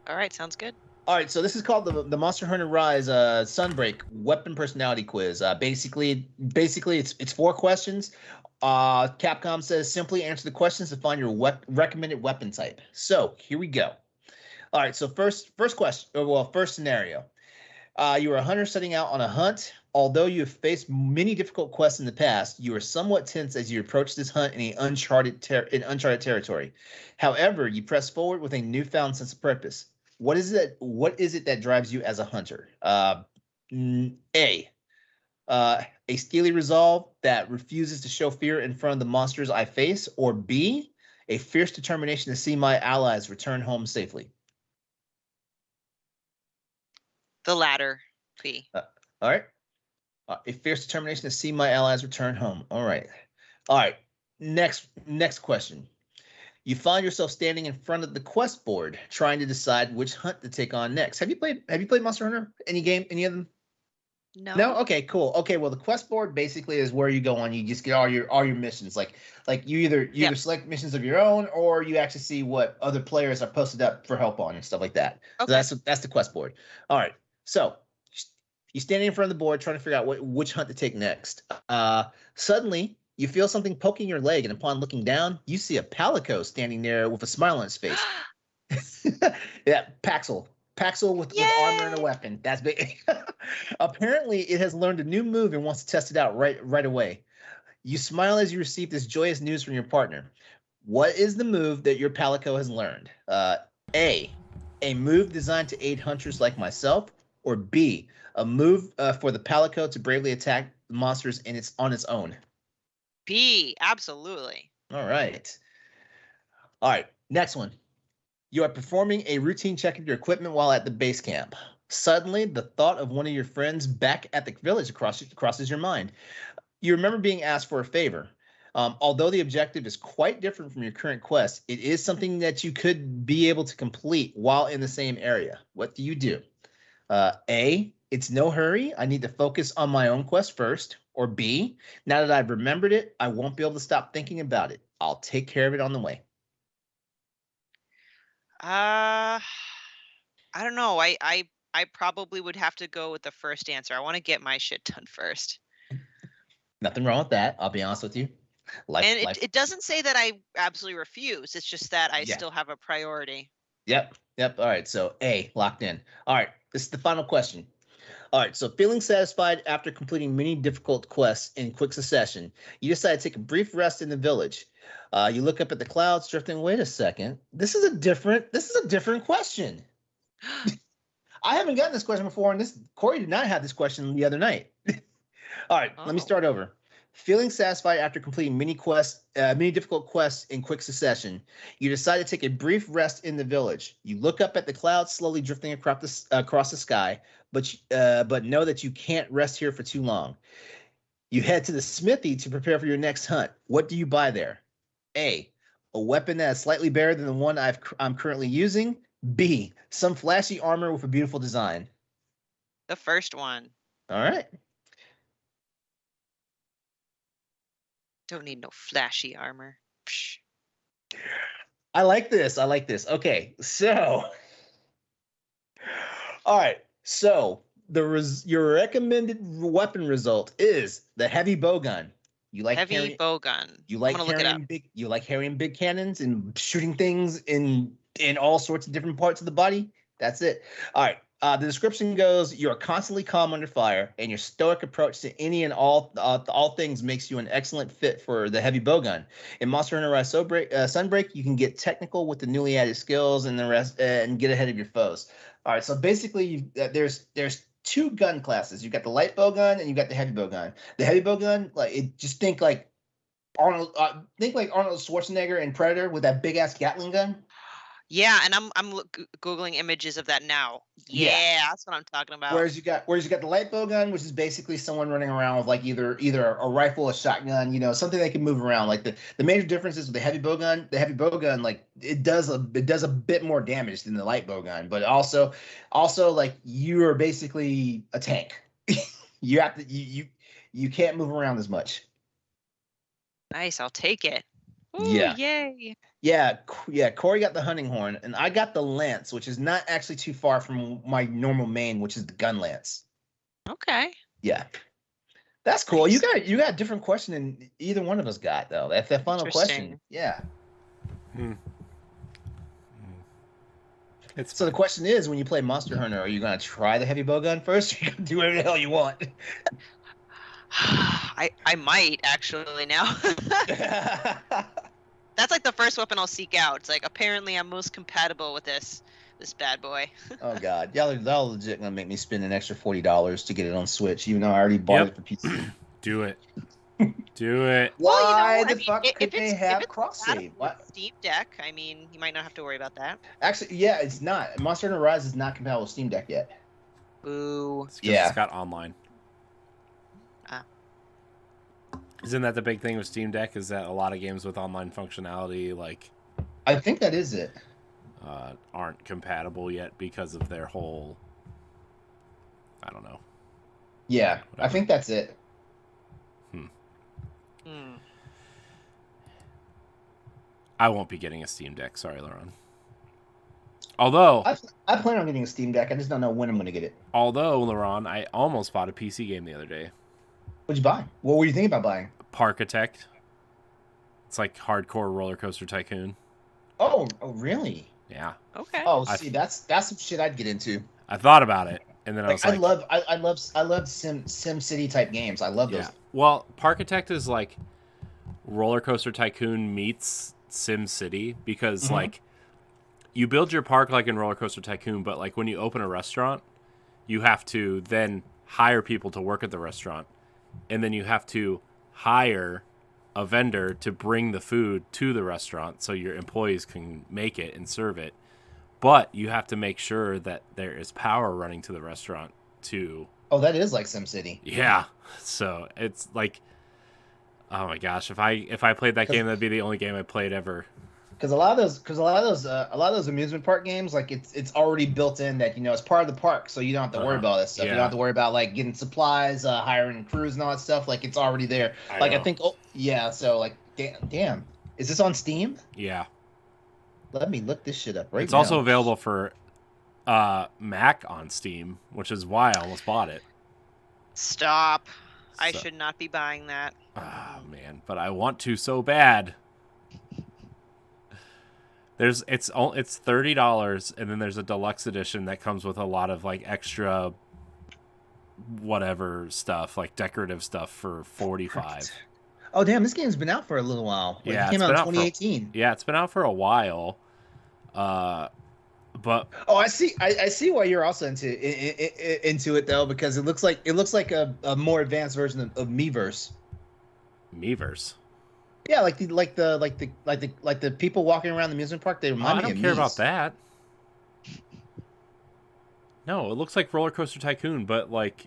All right, sounds good. All right, so this is called the Monster Hunter Rise Sunbreak Weapon Personality Quiz. Basically, it's 4 questions. Capcom says simply answer the questions to find your recommended weapon type. So here we go. All right. So first question. Well, first scenario. You are a hunter setting out on a hunt. Although you have faced many difficult quests in the past, you are somewhat tense as you approach this hunt in uncharted territory. However, you press forward with a newfound sense of purpose. What is it? What is it that drives you as a hunter? A. A steely resolve that refuses to show fear in front of the monsters I face, or B. A fierce determination to see my allies return home safely. The latter, B. All right. A fierce determination to see my allies return home. All right. All right. Next question. You find yourself standing in front of the quest board, trying to decide which hunt to take on next. Have you played Monster Hunter? Any of them? No. Okay. Cool. Okay. Well, the quest board basically is where you go on. You just get all your missions. Like you either select missions of your own, or you actually see what other players are posted up for help on and stuff like that. Okay. So that's the quest board. All right. So you're standing in front of the board trying to figure out which hunt to take next. Suddenly, you feel something poking your leg, and upon looking down, you see a Palico standing there with a smile on his face. Yeah, Paxel. Paxel with armor and a weapon. That's big. Apparently, it has learned a new move and wants to test it out right away. You smile as you receive this joyous news from your partner. What is the move that your Palico has learned? A move designed to aid hunters like myself, or B, a move for the Palico to bravely attack monsters on its own. B, absolutely. All right. Next one. You are performing a routine check of your equipment while at the base camp. Suddenly, the thought of one of your friends back at the village crosses your mind. You remember being asked for a favor. Although the objective is quite different from your current quest, it is something that you could be able to complete while in the same area. What do you do? A, it's no hurry. I need to focus on my own quest first. Or B, now that I've remembered it, I won't be able to stop thinking about it. I'll take care of it on the way. I don't know. I probably would have to go with the first answer. I want to get my shit done first. Nothing wrong with that. I'll be honest with you. It doesn't say that I absolutely refuse. It's just that I still have a priority. Yep. All right. So A, locked in. All right. This is the final question. All right. So feeling satisfied after completing many difficult quests in quick succession, you decide to take a brief rest in the village. You look up at the clouds, drifting. Wait a second. This is a different question. I haven't gotten this question before, and Corey did not have this question the other night. All right. Let me start over. Feeling satisfied after completing many difficult quests in quick succession, you decide to take a brief rest in the village. You look up at the clouds slowly drifting across the sky, but know that you can't rest here for too long. You head to the smithy to prepare for your next hunt. What do you buy there? A weapon that is slightly better than the one I'm currently using. B, some flashy armor with a beautiful design. The first one. All right. Don't need no flashy armor. Psh. I like this. Okay, so all right. So your recommended weapon result is the heavy bowgun. You like heavy bowgun. You like carrying big cannons and shooting things in all sorts of different parts of the body. That's it. All right. The description goes: you're constantly calm under fire, and your stoic approach to any and all things makes you an excellent fit for the heavy bowgun. In Monster Hunter Rise Sunbreak, you can get technical with the newly added skills and the rest, and get ahead of your foes. All right, so basically, there's two gun classes. You got the light bowgun and you got the heavy bowgun. The heavy bowgun, think like Arnold Schwarzenegger in Predator with that big ass Gatling gun. Yeah, and I'm googling images of that now. Yeah, that's what I'm talking about. Whereas you got the light bow gun, which is basically someone running around with like either a rifle, a shotgun, something they can move around. Like the major difference is with the heavy bow gun, like it does a bit more damage than the light bow gun, but also like you are basically a tank. You have to you can't move around as much. Nice, I'll take it. Ooh, yeah. Yay. Yeah. Corey got the hunting horn, and I got the lance, which is not actually too far from my normal main, which is the gun lance. Okay. Yeah. That's cool. Nice. You got a different question than either one of us got though. That's that final question. Yeah. So the question is, when you play Monster Hunter, are you gonna try the heavy bow gun first, or are you gonna do whatever the hell you want? I might actually now. That's like the first weapon I'll seek out. It's like apparently I'm most compatible with this bad boy. Oh god, y'all legit gonna make me spend an extra $40 to get it on Switch, even though I already bought it for PC. Do it. Do it. Why the fuck could they have cross save? What? Steam Deck. I mean, you might not have to worry about that. Actually, yeah, it's not. Monster Hunter Rise is not compatible with Steam Deck yet. Ooh. It's got online. Ah. Isn't that the big thing with Steam Deck? Is that a lot of games with online functionality, like, I think that is it. Aren't compatible yet because of their whole. I don't know. Yeah, Whatever. I think that's it. I won't be getting a Steam Deck. Sorry, LeRon. Although I plan on getting a Steam Deck. I just don't know when I'm going to get it. Although, LeRon, I almost bought a PC game the other day. What'd you buy? What were you thinking about buying? Parkitect. It's like hardcore roller coaster tycoon. Oh, really? Yeah. Okay. Oh, see, that's some shit I'd get into. I thought about it, and then I was like, I love Sim City type games. I love those. Yeah. Well, Parkitect is like roller coaster tycoon meets Sim City because like you build your park like in roller coaster tycoon, but like when you open a restaurant, you have to then hire people to work at the restaurant, and then you have to hire a vendor to bring the food to the restaurant so your employees can make it and serve it. But you have to make sure that there is power running to the restaurant too. Oh, that is like SimCity. Yeah. So it's like, oh my gosh, if I played that game, that'd be the only game I played ever. Because a lot of those amusement park games, like it's already built in that it's part of the park, so you don't have to worry about that stuff. Yeah. You don't have to worry about like getting supplies, hiring crews, and all that stuff. Like it's already there. I think. Oh yeah. So like, damn, is this on Steam? Yeah. Let me look this shit up right now. It's also available for Mac on Steam, which is why I almost bought it. Stop. I So- should not be buying that. Oh man, but I want to so bad. It's $30, and then there's a deluxe edition that comes with a lot of like extra whatever stuff, like decorative stuff for $45. Oh damn, this game's been out for a little while. Like, Yeah, it came it's out in been out for- 2018. Yeah, it's been out for a while. But Oh, I see why you're also into it though, because it looks like a more advanced version of Miiverse. Miiverse. Yeah, like the people walking around the amusement park. They I remind me don't of care Mii's. about that. No, it looks like Roller Coaster Tycoon, but like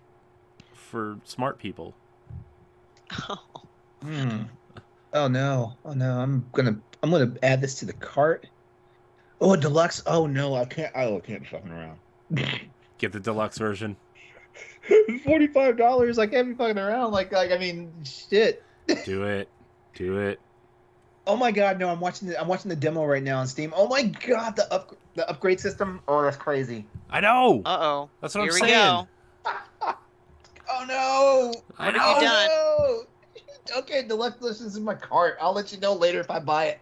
for smart people. Oh no! I'm gonna add this to the cart. Oh, deluxe. Oh no, I can't. Oh, I can't be fucking around. Get the deluxe version. $45. I can't be fucking around. Like I mean, shit. Do it. Do it. Oh my god, no! I'm watching the demo right now on Steam. Oh my god, the upgrade system. Oh, that's crazy. I know. Uh-oh. That's what I'm Here we saying. go. Oh no! What have you done? No! Okay, deluxe edition's in my cart. I'll let you know later if I buy it.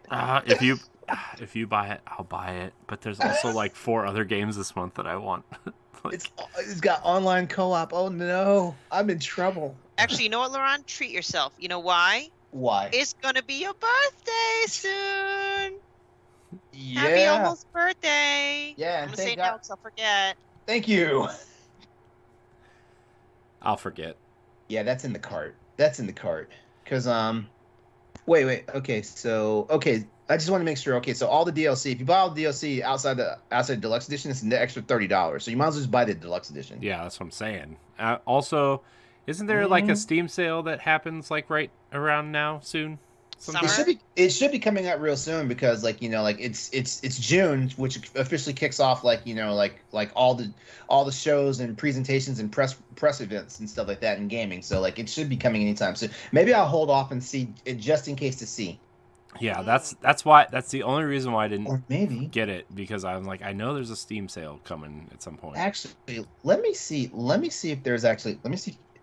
If you buy it, I'll buy it. But there's also like 4 other games this month that I want. Like, It's got online co-op. Oh no, I'm in trouble. Actually, you know what, LeRon? Treat yourself. You know why? Why? It's gonna be your birthday soon. Yeah. Happy almost birthday. Yeah, I'm and gonna say thank it now God. because I'll forget. Thank you. I'll forget. Yeah, that's in the cart. Cause wait. Okay, I just want to make sure. Okay, so all the DLC. If you buy all the DLC outside deluxe edition, it's an extra $30. So you might as well just buy the deluxe edition. Yeah, that's what I'm saying. Also, isn't there like a Steam sale that happens like right around now soon? Summer? It should be coming out real soon because it's June, which officially kicks off like all the shows and presentations and press events and stuff like that in gaming. So like it should be coming anytime soon. Maybe I'll hold off and see it just in case to see. Yeah, that's the only reason why I didn't Or maybe get it, because I'm like, I know there's a Steam sale coming at some point. actually let me see if there's actually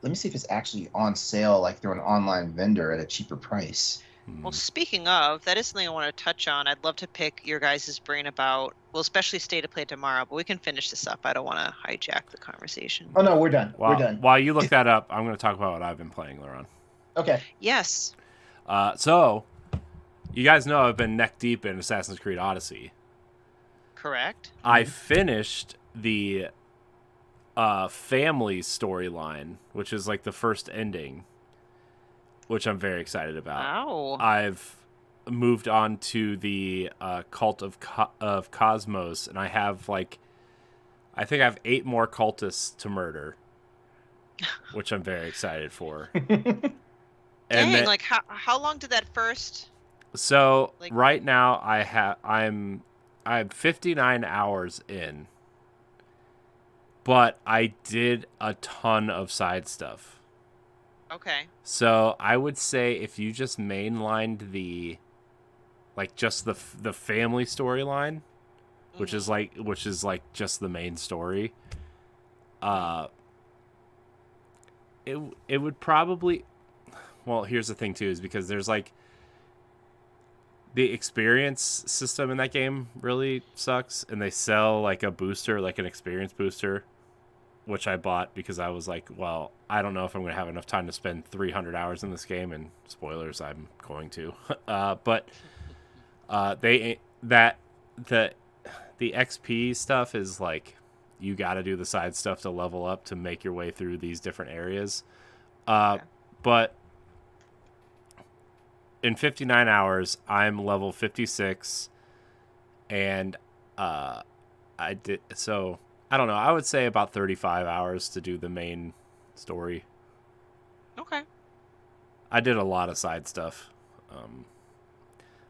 let me see if it's actually on sale, like through an online vendor at a cheaper price. Well, speaking of, that is something I want to touch on. I'd love to pick your guys' brain about, well, especially State of Play tomorrow, but we can finish this up. I don't want to hijack the conversation. Oh no, we're done. Well, We're done. While you look that up, I'm going to talk about what I've been playing, LeRon. Okay. Yes. So, you guys know I've been neck deep in Assassin's Creed Odyssey. Correct. I finished the family storyline, which is like the first ending, which I'm very excited about. Wow. I've moved on to the cult of Cosmos, and I think I have 8 more cultists to murder, which I'm very excited for. Dang, then, like how long did that first? So right now I'm 59 hours in, but I did a ton of side stuff. Okay. So I would say if you just mainlined just the family storyline, which is like just the main story, it would probably. Well, here's the thing too, is because there's like the experience system in that game really sucks, and they sell like a booster, like an experience booster, which I bought because I was like, well, I don't know if I'm going to have enough time to spend 300 hours in this game, and spoilers, I'm going to. But the XP stuff is like you got to do the side stuff to level up to make your way through these different areas. But in 59 hours, I'm level 56, and I did so. I don't know. I would say about 35 hours to do the main story. Okay. I did a lot of side stuff.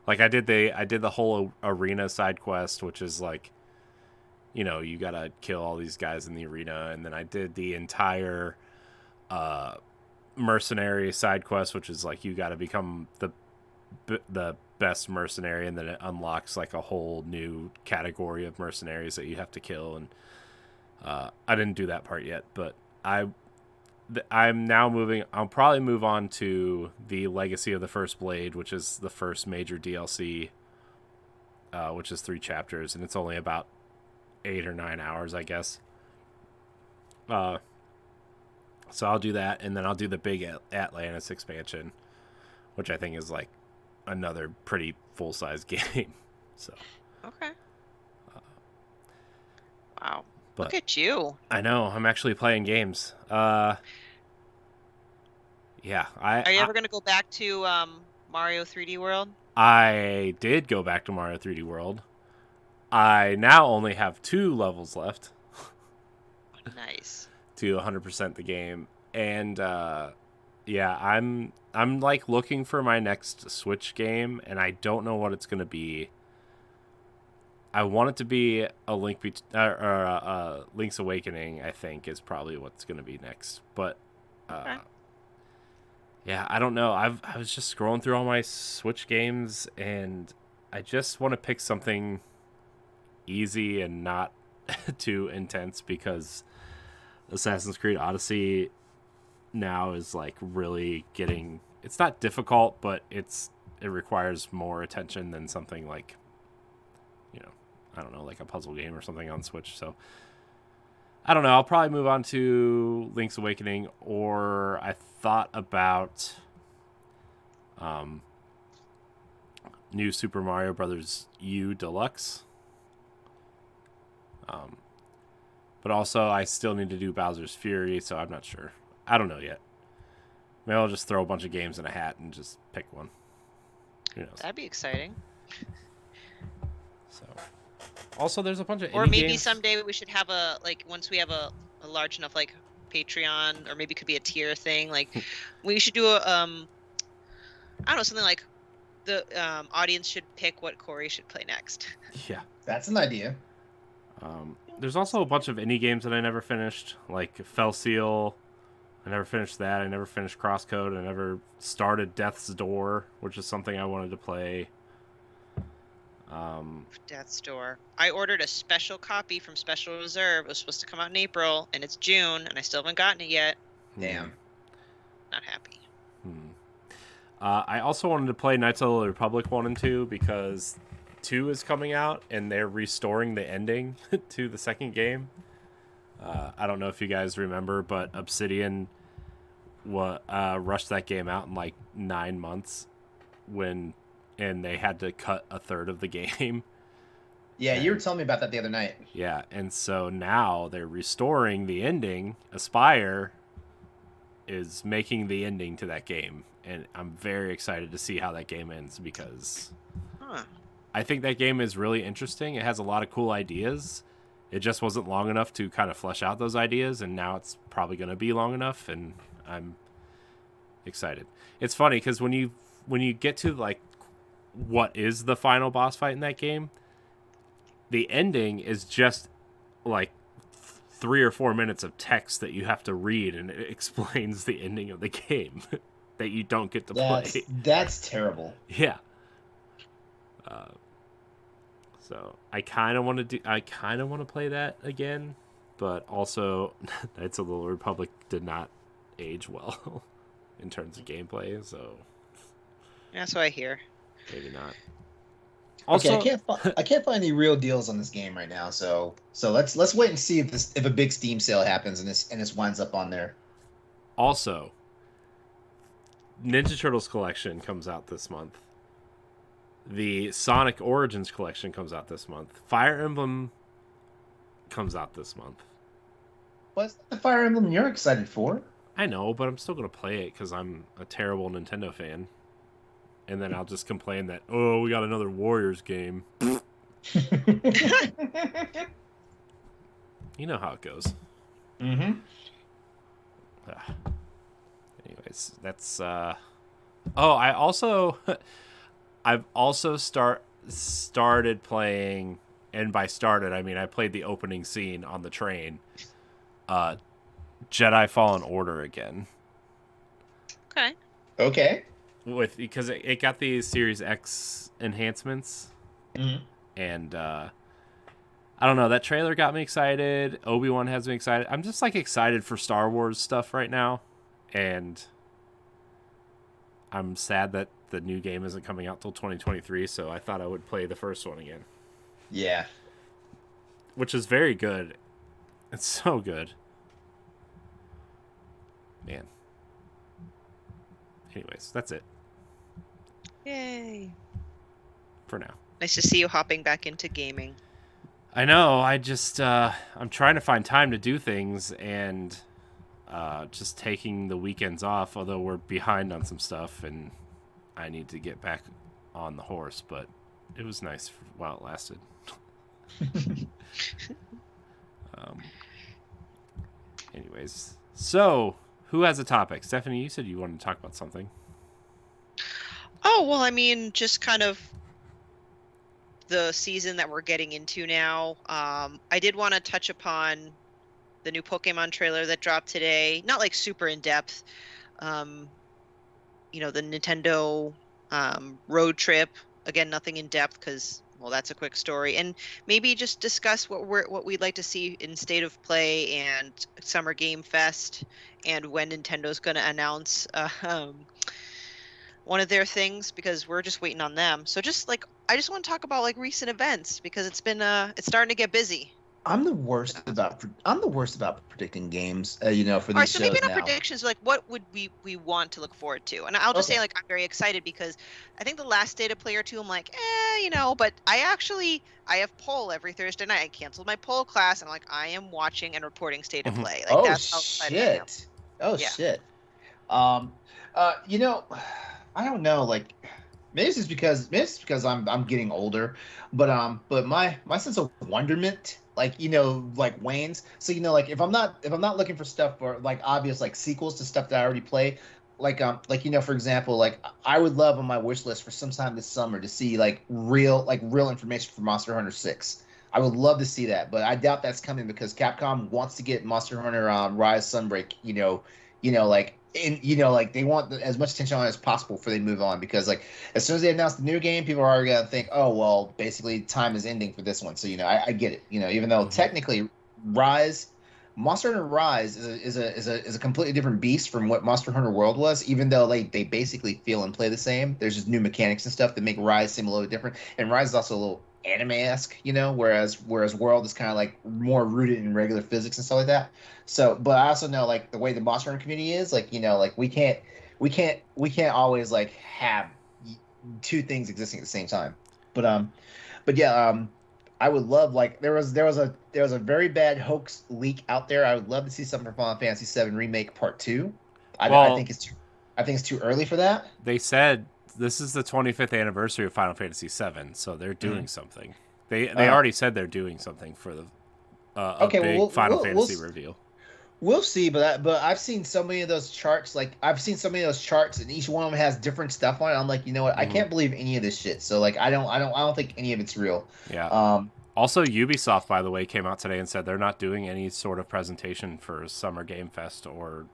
Like I did the whole arena side quest, which is like, you gotta kill all these guys in the arena, and then I did the entire mercenary side quest, which is like you gotta become the best mercenary, and then it unlocks like a whole new category of mercenaries that you have to kill. And I didn't do that part yet, but I'm now moving. I'll probably move on to the Legacy of the First Blade, which is the first major DLC, which is 3 chapters, and it's only about 8 or 9 hours, I guess. So I'll do that, and then I'll do the big Atlantis expansion, which I think is like another pretty full-size game. So. Okay. Wow. But look at you. I know. I'm actually playing games. Yeah. Are you ever going to go back to Mario 3D World? I did go back to Mario 3D World. I now only have 2 levels left. Nice. To 100% the game. And yeah, I'm like looking for my next Switch game, and I don't know what it's going to be. I want it to be a Link's Awakening, I think, is probably what's going to be next. But Okay. yeah, I don't know. I was just scrolling through all my Switch games, and I just want to pick something easy and not too intense, because Assassin's Creed Odyssey now is like really getting. It's not difficult, but it requires more attention than something like, I don't know, like a puzzle game or something on Switch. So I don't know. I'll probably move on to Link's Awakening, or I thought about New Super Mario Brothers U Deluxe. But also I still need to do Bowser's Fury, so I'm not sure. I don't know yet. Maybe I'll just throw a bunch of games in a hat and just pick one. Who knows? That'd be exciting. So, also there's a bunch of Or indie maybe games. someday we should have once we have a large enough like Patreon, or maybe it could be a tier thing. Like we should do a I don't know, something like the audience should pick what Corey should play next. Yeah. That's an idea. There's also a bunch of indie games that I never finished, like Fell Seal. I never finished that. I never finished Crosscode. I never started Death's Door, which is something I wanted to play. Death's Door. I ordered a special copy from Special Reserve. It was supposed to come out in April, and it's June, and I still haven't gotten it yet. Damn. Not happy. I also wanted to play Knights of the Republic 1 and 2 because 2 is coming out and they're restoring the ending to the second game. I don't know if you guys remember, but Obsidian rushed that game out in like 9 months and they had to cut a third of the game. Yeah, you were telling me about that the other night. Yeah, and so now they're restoring the ending. Aspire is making the ending to that game, and I'm very excited to see how that game ends because I think that game is really interesting. It has a lot of cool ideas. It just wasn't long enough to kind of flesh out those ideas, and now it's probably going to be long enough, and I'm excited. It's funny because when you get to like what is the final boss fight in that game, the ending is just like 3 or 4 minutes of text that you have to read, and it explains the ending of the game that you don't get to play. That's terrible. Yeah. So I kind of want to play that again, but also Knights of the Republic did not age well in terms of gameplay, so That's what I hear. maybe not. Also, okay, I can't find any real deals on this game right now. So let's wait and see if a big Steam sale happens and this winds up on there. Also, Ninja Turtles collection comes out this month. The Sonic Origins collection comes out this month. Fire Emblem comes out this month. What's the Fire Emblem you're excited for? I know, but I'm still gonna play it because I'm a terrible Nintendo fan. And then I'll just complain that, oh, we got another Warriors game. You know how it goes. Mm-hmm. Anyways, that's... Oh, I've also started playing, and by started, I mean I played the opening scene on the train, Jedi Fallen Order again. Okay. Because it got the Series X enhancements, and I don't know, that trailer got me excited. Obi-Wan has me excited. I'm just like excited for Star Wars stuff right now, and I'm sad that the new game isn't coming out till 2023. So I thought I would play the first one again. Yeah, which is very good. It's so good, man. Anyways, that's it. Yay. For now. Nice to see you hopping back into gaming. I know. I just, I'm trying to find time to do things and just taking the weekends off, although we're behind on some stuff and I need to get back on the horse, but it was nice while it lasted. Anyways, so who has a topic? Stephanie, you said you wanted to talk about something. Oh, well, I mean, just kind of the season that we're getting into now. I did want to touch upon the new Pokemon trailer that dropped today. Not like super in depth. You know, the Nintendo road trip. Again, nothing in depth because, well, that's a quick story. And maybe just discuss what we'd like to see in State of Play and Summer Game Fest, and when Nintendo's going to announce one of their things, because we're just waiting on them. So just like, I just want to talk about like recent events because it's been it's starting to get busy. I'm the worst about predicting games. You know, for these All right, so shows maybe not now. predictions. Like, what would we want to look forward to? And I'll just say, like, I'm very excited because I think the last State of Play or two, I'm like, you know. But I have poll every Thursday night. I canceled my poll class, and like, I am watching and reporting State of Play. Like, that's how excited I am. Oh shit. You know, I don't know. Like, maybe it's because I'm getting older, but my sense of wonderment, like, you know, like wanes. So, you know, like if I'm not looking for stuff for like obvious like sequels to stuff that I already play, like you know, for example, like I would love on my wish list for sometime this summer to see like real information for Monster Hunter 6. I would love to see that, but I doubt that's coming because Capcom wants to get Monster Hunter Rise Sunbreak, you know, like like they want as much attention on it as possible before they move on, because like as soon as they announce the new game, people are already gonna think, oh well, basically time is ending for this one. So, you know, I get it, you know, even though technically Rise Monster Hunter Rise is a completely different beast from what Monster Hunter World was, even though they basically feel and play the same. There's just new mechanics and stuff that make Rise seem a little different. And Rise is also a little anime-esque, whereas World is kind of like more rooted in regular physics and stuff like that. So, but I also know like the way the Monster Hunter community is, like, like we can't always like have two things existing at the same time. But yeah, I would love, like, there was a very bad hoax leak out there. I would love to see something for Final Fantasy VII Remake Part 2. I think it's too early for that. They said this is the 25th anniversary of Final Fantasy VII, so they're doing something. They already said they're doing something for the big Final Fantasy reveal. We'll see, but I've seen so many of those charts. Like, I've seen so many of those charts, and each one of them has different stuff on it. I'm like, you know what? I can't believe any of this shit. So like, I don't think any of it's real. Yeah. Also, Ubisoft, by the way, came out today and said they're not doing any sort of presentation for Summer Game Fest or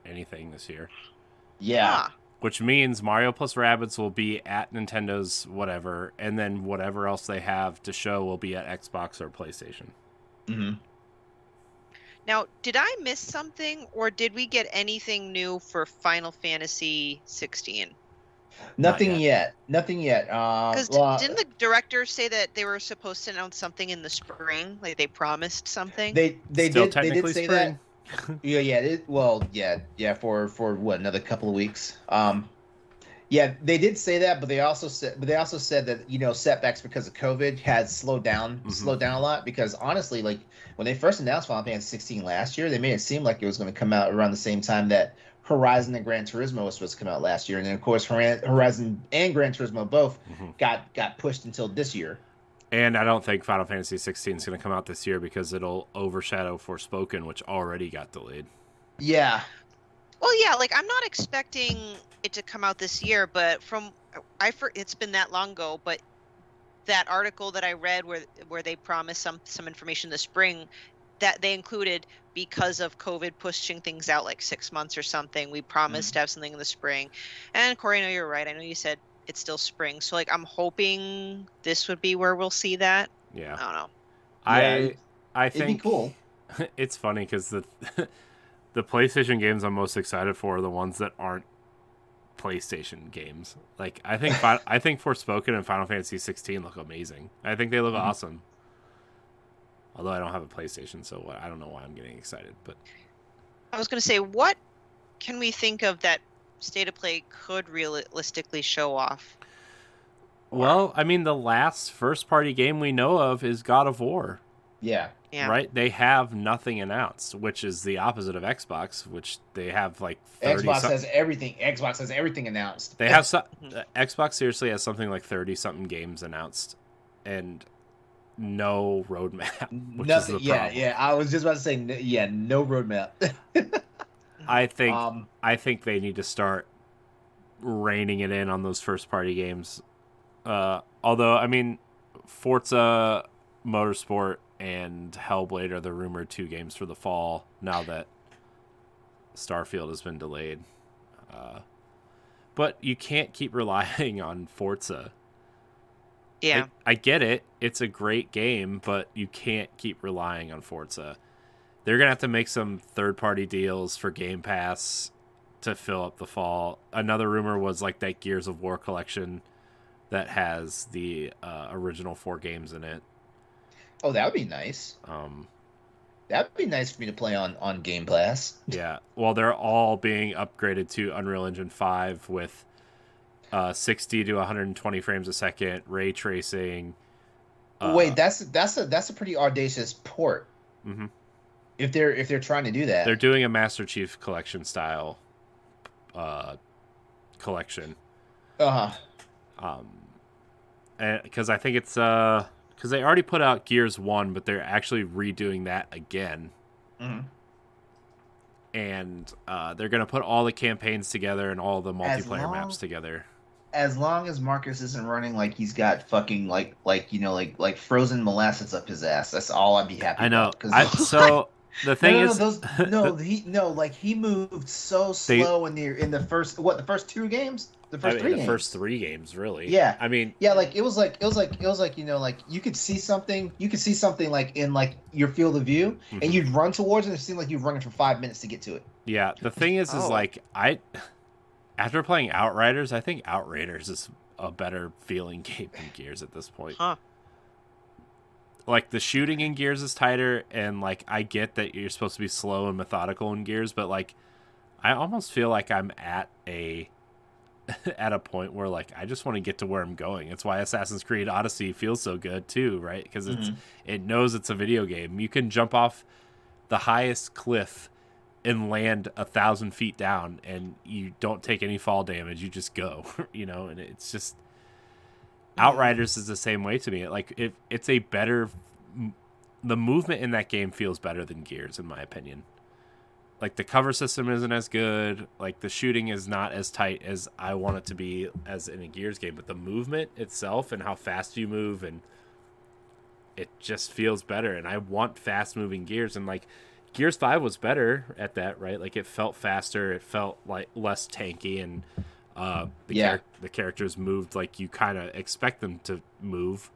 anything this year. Yeah. Which means Mario plus Rabbids will be at Nintendo's whatever, and then whatever else they have to show will be at Xbox or PlayStation. Mm-hmm. Now, did I miss something, or did we get anything new for Final Fantasy 16? Nothing yet. Because didn't the director say that they were supposed to announce something in the spring? Like, they promised something? They did say spring. that. Yeah. For what, another couple of weeks. Yeah, they did say that, but they also said that setbacks because of COVID had slowed down a lot. Because honestly, like, when they first announced Final Fantasy 16 last year, they made it seem like it was going to come out around the same time that Horizon and Gran Turismo was supposed to come out last year, and then of course Horizon and Gran Turismo both got pushed until this year. And I don't think Final Fantasy 16 is going to come out this year because it'll overshadow Forspoken, which already got delayed. Yeah. Well, yeah, like, I'm not expecting it to come out this year, but it's been that long ago, but that article that I read where they promised some information this spring, that they included, because of COVID pushing things out like 6 months or something, we promised to have something in the spring. And Corey, I know you're right. I know you said it's still spring, so like, I'm hoping this would be where we'll see that. Yeah. I don't know. I think it'd be cool. It's funny because the PlayStation games I'm most excited for are the ones that aren't PlayStation games. Like, I think Forspoken and Final Fantasy 16 look amazing. I think they look awesome. Although I don't have a PlayStation, so I don't know why I'm getting excited. But I was going to say, what can we think of that State of Play could realistically show off? Well, I mean, the last first-party game we know of is God of War. Yeah. Right? They have nothing announced, which is the opposite of Xbox, which they have like 30 Xbox has everything. Xbox has everything announced. They have Xbox seriously has something like 30-something games announced, and no roadmap. Which is the problem. Yeah. I was just about to say, no roadmap. I think they need to start reining it in on those first-party games. Although, I mean, Forza Motorsport and Hellblade are the rumored 2 games for the fall, now that Starfield has been delayed. But you can't keep relying on Forza. Yeah. I get it. It's a great game, but you can't keep relying on Forza. They're going to have to make some third-party deals for Game Pass to fill up the fall. Another rumor was like that Gears of War collection that has the original 4 games in it. Oh, that would be nice. That would be nice for me to play on Game Pass. Yeah. Well, they're all being upgraded to Unreal Engine 5 with 60 to 120 frames a second, ray tracing. Wait, that's a pretty audacious port. Mm-hmm. If they're trying to do that, they're doing a Master Chief Collection style collection. And because I think it's because they already put out Gears 1, but they're actually redoing that again. Mm-hmm. And they're going to put all the campaigns together and all the multiplayer maps together. As long as Marcus isn't running like he's got fucking like frozen molasses up his ass, that's all I'd be happy. I know. About, so the thing is, he moved so slow in the first 2 games. The first three games. First 3 games, really. Yeah. I mean, yeah, like it was like like you could see something like in like your field of view, and you'd run towards it, and it seemed like you'd run it for 5 minutes to get to it. Yeah, the thing is like after playing Outriders, I think Outriders is a better feeling game than Gears at this point. Huh. Like the shooting in Gears is tighter, and like I get that you're supposed to be slow and methodical in Gears, but like I almost feel like I'm at a point where like I just want to get to where I'm going. It's why Assassin's Creed Odyssey feels so good too, right? Because it knows it's a video game. You can jump off the highest cliff and land 1,000 feet down, and you don't take any fall damage. You just go, and it's just Outriders is the same way to me. Like it's a better, the movement in that game feels better than Gears in my opinion. Like the cover system isn't as good. Like the shooting is not as tight as I want it to be as in a Gears game, but the movement itself and how fast you move, and it just feels better. And I want fast moving Gears, and like Gears 5 was better at that, right? Like it felt faster, it felt like less tanky, and the characters moved like you kind of expect them to move.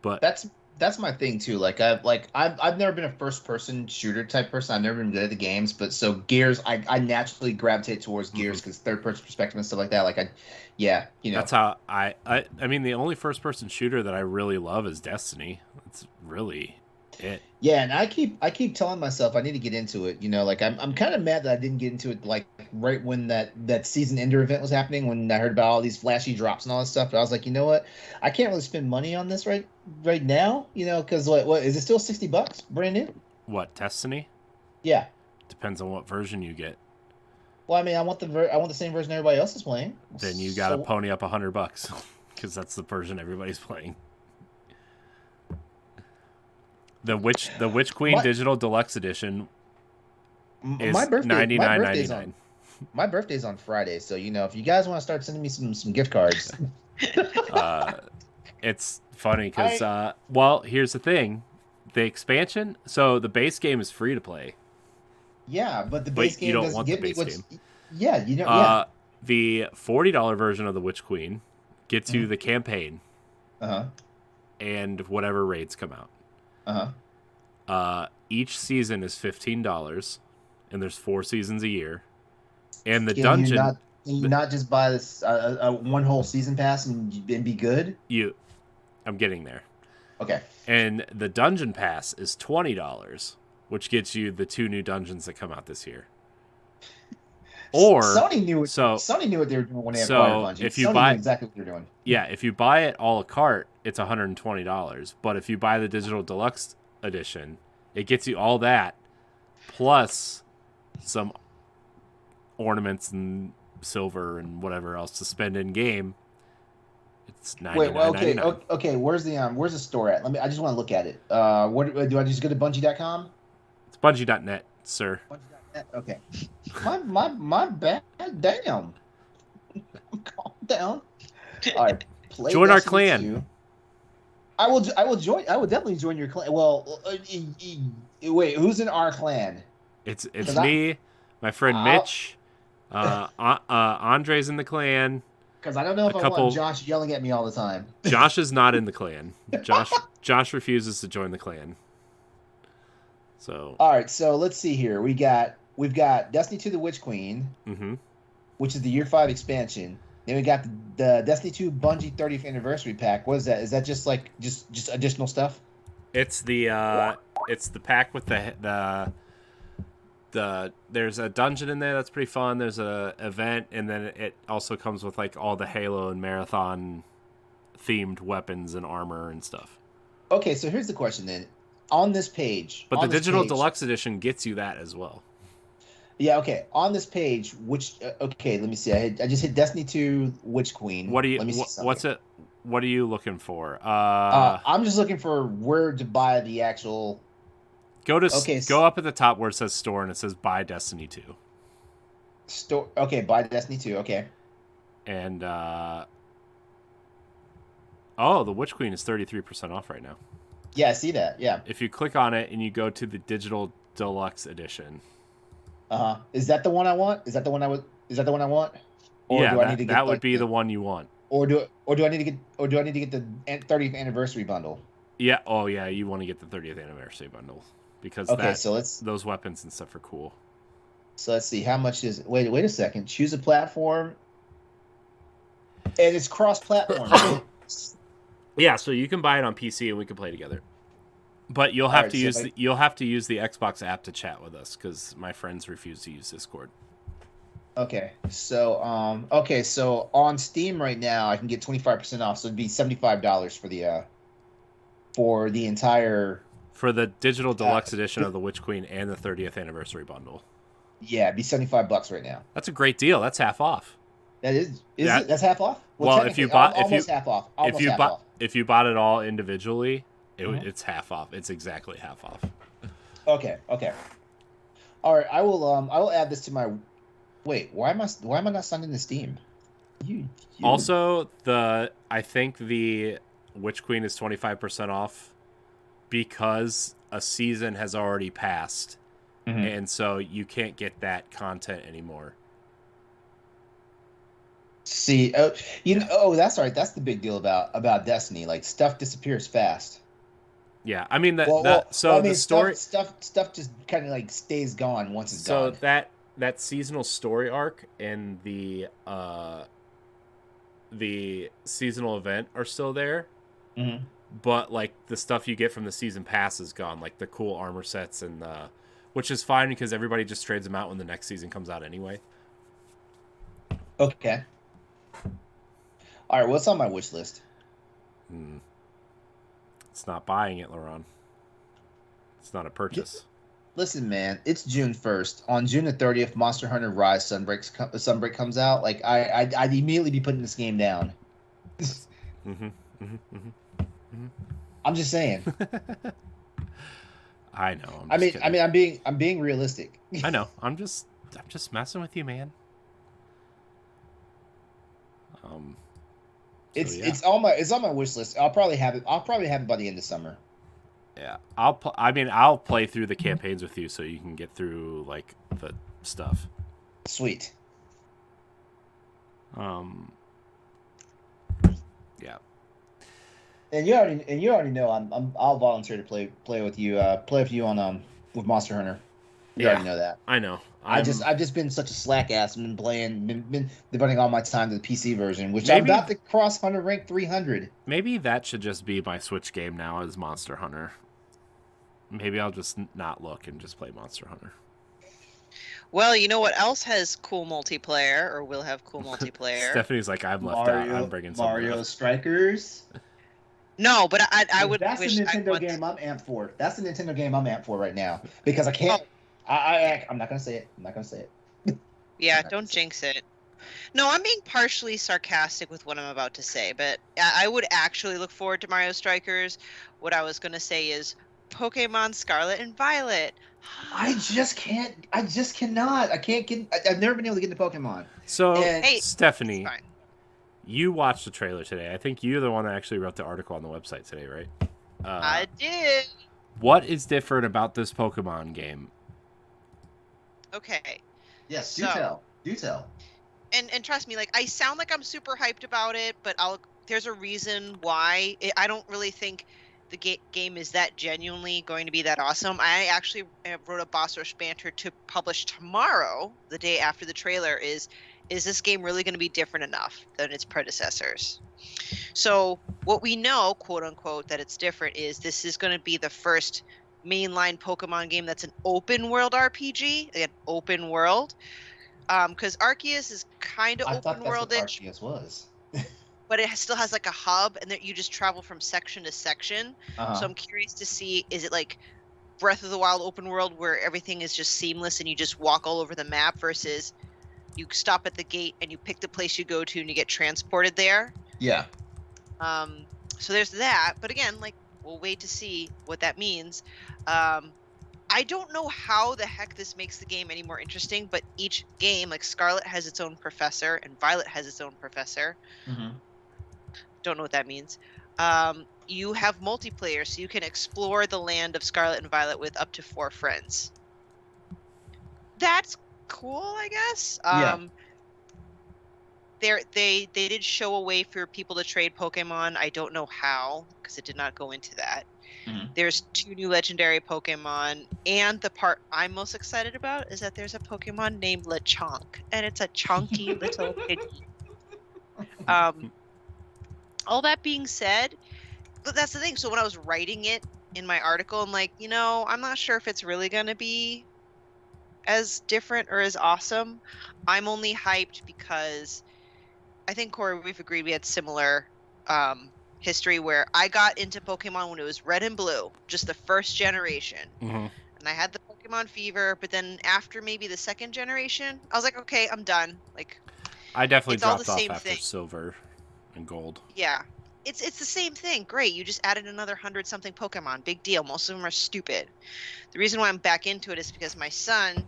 But that's my thing too. Like I've never been a first person shooter type person. I've never been good at the games, but so Gears, I naturally gravitate towards Gears because third person perspective and stuff like that. Like that's how I mean the only first person shooter that I really love is Destiny. It's really it. Yeah, and I keep telling myself I need to get into it. Like I'm kind of mad that I didn't get into it like right when that season ender event was happening, when I heard about all these flashy drops and all this stuff. But I was like, you know what? I can't really spend money on this right now. Because what is it still $60 brand new? What, Destiny? Yeah. Depends on what version you get. Well, I mean, I want the same version everybody else is playing. Then you got to pony up $100 because that's the version everybody's playing. The Witch Queen Digital Deluxe Edition is $99.99. My birthday's on Friday, so if you guys want to start sending me some gift cards. It's funny because here's the thing, the expansion. So the base game is free to play. Yeah, but the base game doesn't give me what's. Yeah, the $40 version of the Witch Queen gets you the campaign. And whatever raids come out. Each season is $15, and there's 4 seasons a year. And the dungeon. Can you not just buy this one whole season pass and be good? I'm getting there. Okay. And the dungeon pass is $20, which gets you the 2 new dungeons that come out this year. Or Sony knew what they were doing when they acquired Bungie. If you Sony buy knew exactly what they're doing. Yeah, if you buy it a la carte, it's $120. But if you buy the digital deluxe edition, it gets you all that plus some ornaments and silver and whatever else to spend in game. It's $99.99. Okay. Where's the store at? I just want to look at it. What do I just go to Bungie.com? It's Bungie.net, sir. Bungie.net. Okay. My bad. Damn. Calm down. All right. Join our clan. 2. I will join. I will definitely join your clan. Well, wait, who's in our clan? It's me, my friend Mitch. Andre's in the clan. Because I don't know if I want Josh yelling at me all the time. Josh is not in the clan. Josh refuses to join the clan. So. All right, so let's see here. We've got Destiny 2: The Witch Queen, which is the Year 5 expansion. Then we got the Destiny 2 Bungie 30th anniversary pack. What is that? Is that just like just additional stuff? It's the pack with the there's a dungeon in there that's pretty fun. There's a event, and then it also comes with like all the Halo and Marathon themed weapons and armor and stuff. Okay, so here's the question then. On this page, but the digital deluxe edition gets you that as well. Yeah, okay. On this page, which okay, let me see. I just hit Destiny 2 Witch Queen. What do you? What's it? What are you looking for? I'm just looking for where to buy the actual. Go up at the top where it says store and it says buy Destiny 2. Store. Okay, buy Destiny 2. Okay. And the Witch Queen is 33% off right now. Yeah, I see that. Yeah. If you click on it and you go to the digital deluxe edition. Is that the one I want? Is that the one I want? Or yeah, do I need to get that would be the one you want. Or do I need to get the 30th anniversary bundle? Yeah. Oh yeah, you want to get the 30th anniversary bundle because Okay, those weapons and stuff are cool. So let's see how much is. Wait a second. Choose a platform, and it's cross-platform. Yeah, so you can buy it on PC and we can play together. But you'll have to use the Xbox app to chat with us because my friends refuse to use Discord. Okay, so on Steam right now I can get 25% off, so it'd be $75 for the entire for the digital deluxe edition of the Witch Queen and the 30th anniversary bundle. Yeah, it'd be $75 right now. That's a great deal. That's half off. That is it? That's half off. Well, if you bought half off. If you bought it all individually, it's half off. It's exactly half off. Okay. All right, I will add this to my. Wait, why am I not signed into Steam? You. Also, I think the Witch Queen is 25% off because a season has already passed, and so you can't get that content anymore. See, that's right. That's the big deal about Destiny. Like stuff disappears fast. Yeah, I mean the story stuff just kind of like stays gone once it's gone. So that seasonal story arc and the seasonal event are still there, but like the stuff you get from the season pass is gone, like the cool armor sets and which is fine because everybody just trades them out when the next season comes out anyway. Okay. All right, what's on my wish list? It's not buying it, LeRon. It's not a purchase. Listen, man, it's June 1st. On June the 30th, Monster Hunter Rise Sunbreak comes out. Like I'd immediately be putting this game down. I'm just saying. I know. I'm being realistic. I know. I'm just messing with you, man. It's on my wish list. I'll probably have it by the end of summer. Yeah, I'll play through the campaigns with you so you can get through like the stuff. Sweet. Yeah. And you already know I'll volunteer to play with you on with Monster Hunter. You already know that. I know. I've just been such a slack ass and been devoting all my time to the PC version, which I'm about to cross Hunter rank 300. Maybe that should just be my Switch game now as Monster Hunter. Maybe I'll just not look and just play Monster Hunter. Well, you know what else has cool multiplayer or will have cool multiplayer? Stephanie's like, I'm left out. I'm bringing something Mario Strikers. No, but I would. That's wish the Nintendo game I'm amped for. That's the Nintendo game I'm amped for right now because I can't. I'm not gonna say it. I'm not gonna say it. Yeah, don't jinx it. No, I'm being partially sarcastic with what I'm about to say, but I would actually look forward to Mario Strikers. What I was gonna say is Pokemon Scarlet and Violet. I just can't. I just cannot. I can't get. I've never been able to get into Pokemon. So, Stephanie, you watched the trailer today. I think you're the one that actually wrote the article on the website today, right? I did. What is different about this Pokemon game? Okay. Yes, do tell. And trust me, like I sound like I'm super hyped about it, but there's a reason why. I don't really think the game is that genuinely going to be that awesome. I actually wrote a Boss Rush Banter to publish tomorrow, the day after the trailer. Is this game really going to be different enough than its predecessors? So what we know, quote unquote, that it's different is this is going to be the first mainline Pokemon game that's an open world RPG, an open world. Because Arceus is kind of open worldish. Arceus was. But it still has like a hub, and that you just travel from section to section. So I'm curious to see, is it like Breath of the Wild open world where everything is just seamless and you just walk all over the map, versus you stop at the gate and you pick the place you go to and you get transported there? Yeah. So there's that. But again, like, we'll wait to see what that means. I don't know how the heck this makes the game any more interesting, but each game, like Scarlet has its own professor and Violet has its own professor. Don't know what that means. You have multiplayer, so you can explore the land of Scarlet and Violet with up to 4 friends. That's cool, I guess. Yeah. they did show a way for people to trade Pokemon. I don't know how, because it did not go into that. Mhm. There's 2 new legendary Pokemon, and the part I'm most excited about is that there's a Pokemon named Lechonk, and it's a chunky little piggy. All that being said, but that's the thing. So when I was writing it in my article, I'm like, I'm not sure if it's really gonna be as different or as awesome. I'm only hyped because I think, Corey, we've agreed we had similar history where I got into Pokemon when it was red and blue, just the first generation. Mm-hmm. And I had the Pokemon fever, but then after maybe the second generation, I was like, okay, I'm done. Like, I definitely it's all the dropped off same after thing. silver and gold. Yeah. It's the same thing. Great. You just added another 100-something Pokemon. Big deal. Most of them are stupid. The reason why I'm back into it is because my son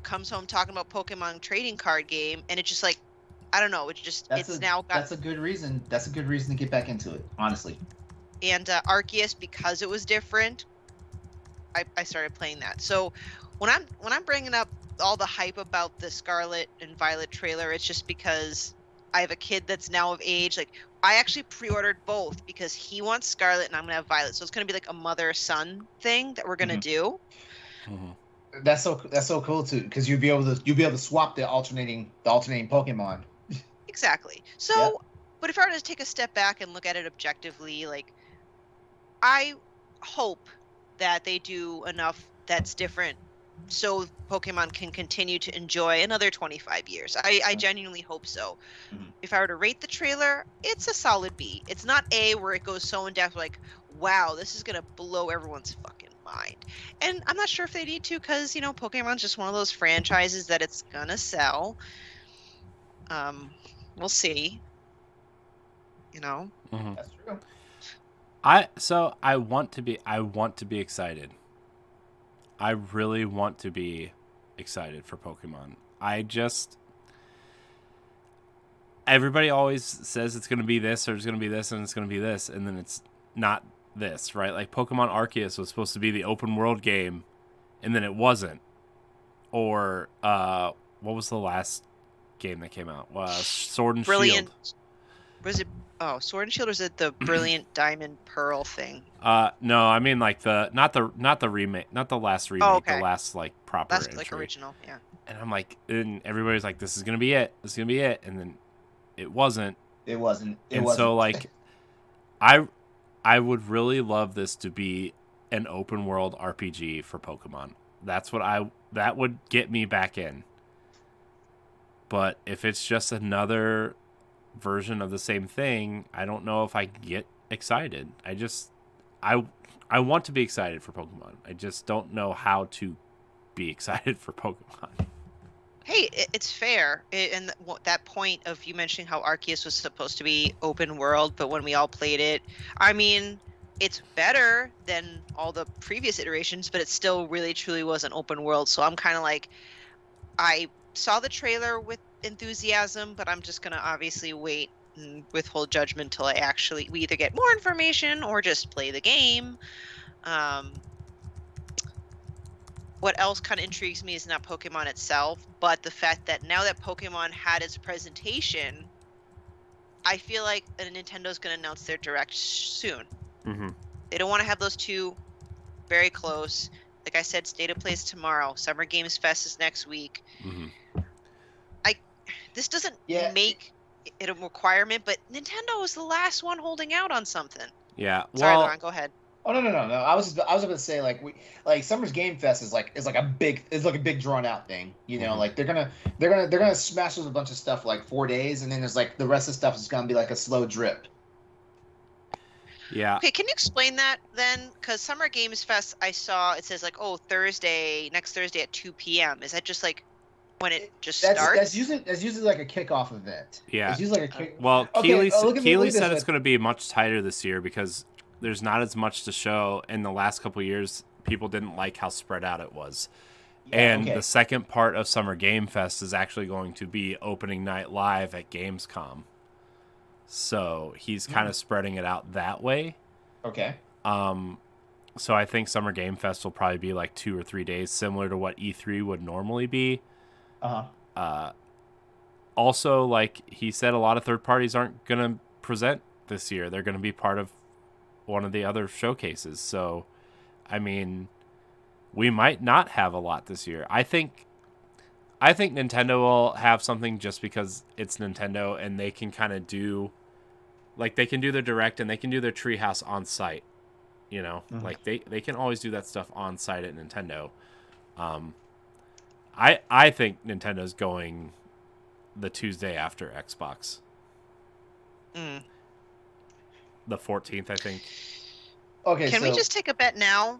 comes home talking about Pokemon trading card game, and it's just like, I don't know. That's a good reason. That's a good reason to get back into it, honestly. And Arceus, because it was different, I started playing that. So when I'm bringing up all the hype about the Scarlet and Violet trailer, it's just because I have a kid that's now of age. Like, I actually pre-ordered both because he wants Scarlet and I'm gonna have Violet. So it's gonna be like a mother-son thing that we're gonna do. Mm-hmm. That's so cool too, because you'll be able to swap the alternating Pokemon. Exactly. So, Yep. But if I were to take a step back and look at it objectively, like, I hope that they do enough that's different so Pokemon can continue to enjoy another 25 years. I genuinely hope so. Mm-hmm. If I were to rate the trailer, it's a solid B. It's not A where it goes so in depth, like, wow, this is going to blow everyone's fucking mind. And I'm not sure if they need to, because, Pokemon's just one of those franchises that it's going to sell. We'll see. Mm-hmm. That's true. I want to be excited. I really want to be excited for Pokemon. Everybody always says it's going to be this or it's going to be this and it's going to be this, and then it's not this, right? Like Pokemon Arceus was supposed to be the open world game, and then it wasn't. Or what was the last game that came out? Sword and Brilliant. Shield. Was it? Oh, Sword and Shield, or is it the Brilliant Diamond Pearl thing? No, I mean like not the remake, not the last remake, okay. the last like proper last entry. like original, yeah. And I'm like, and everybody's like, this is gonna be it. This is gonna be it, and then it wasn't. It wasn't. So like, I would really love this to be an open world RPG for Pokemon. That would get me back in. But if it's just another version of the same thing, I don't know if I get excited. I want to be excited for Pokemon. I just don't know how to be excited for Pokemon. Hey, it's fair. And that point of you mentioning how Arceus was supposed to be open world, but when we all played it, I mean, it's better than all the previous iterations, but it still really truly was an open world. So I'm kind of like, I saw the trailer with enthusiasm, but I'm just going to obviously wait and withhold judgment until we either get more information or just play the game. What else kind of intrigues me is not Pokemon itself, but the fact that now that Pokemon had its presentation, I feel like Nintendo's going to announce their Direct soon. Mm-hmm. They don't want to have those two very close. Like I said, State of Play is tomorrow. Summer Games Fest is next week. Mm-hmm. This doesn't make it a requirement, but Nintendo is the last one holding out on something. Yeah. Sorry, LeRon, go ahead. Oh no! I was going to say like Summer's Game Fest is like a big drawn out thing. Mm-hmm. Like they're gonna smash with a bunch of stuff like 4 days, and then there's like the rest of the stuff is gonna be like a slow drip. Yeah. Okay, can you explain that then? Because Summer Games Fest, I saw it says like, next Thursday at 2 p.m. Is that just like when it starts? That's usually like a kickoff event. Yeah. It's usually like a kick. Well, Okay, Keeley said it's going to be much tighter this year because there's not as much to show. In the last couple of years, people didn't like how spread out it was. Yeah, and the second part of Summer Game Fest is actually going to be opening night live at Gamescom. So he's kind of spreading it out that way. Okay. So I think Summer Game Fest will probably be like 2 or 3 days, similar to what E3 would normally be. Uh-huh. also, like he said, a lot of third parties aren't going to present this year. They're going to be part of one of the other showcases. So, I mean, we might not have a lot this year. I think Nintendo will have something just because it's Nintendo and they can kind of do, like, they can do their direct and they can do their treehouse on site. You know, like they can always do that stuff on site at Nintendo. I think Nintendo's going the Tuesday after Xbox. The 14th, I think. Okay, Can we just take a bet now?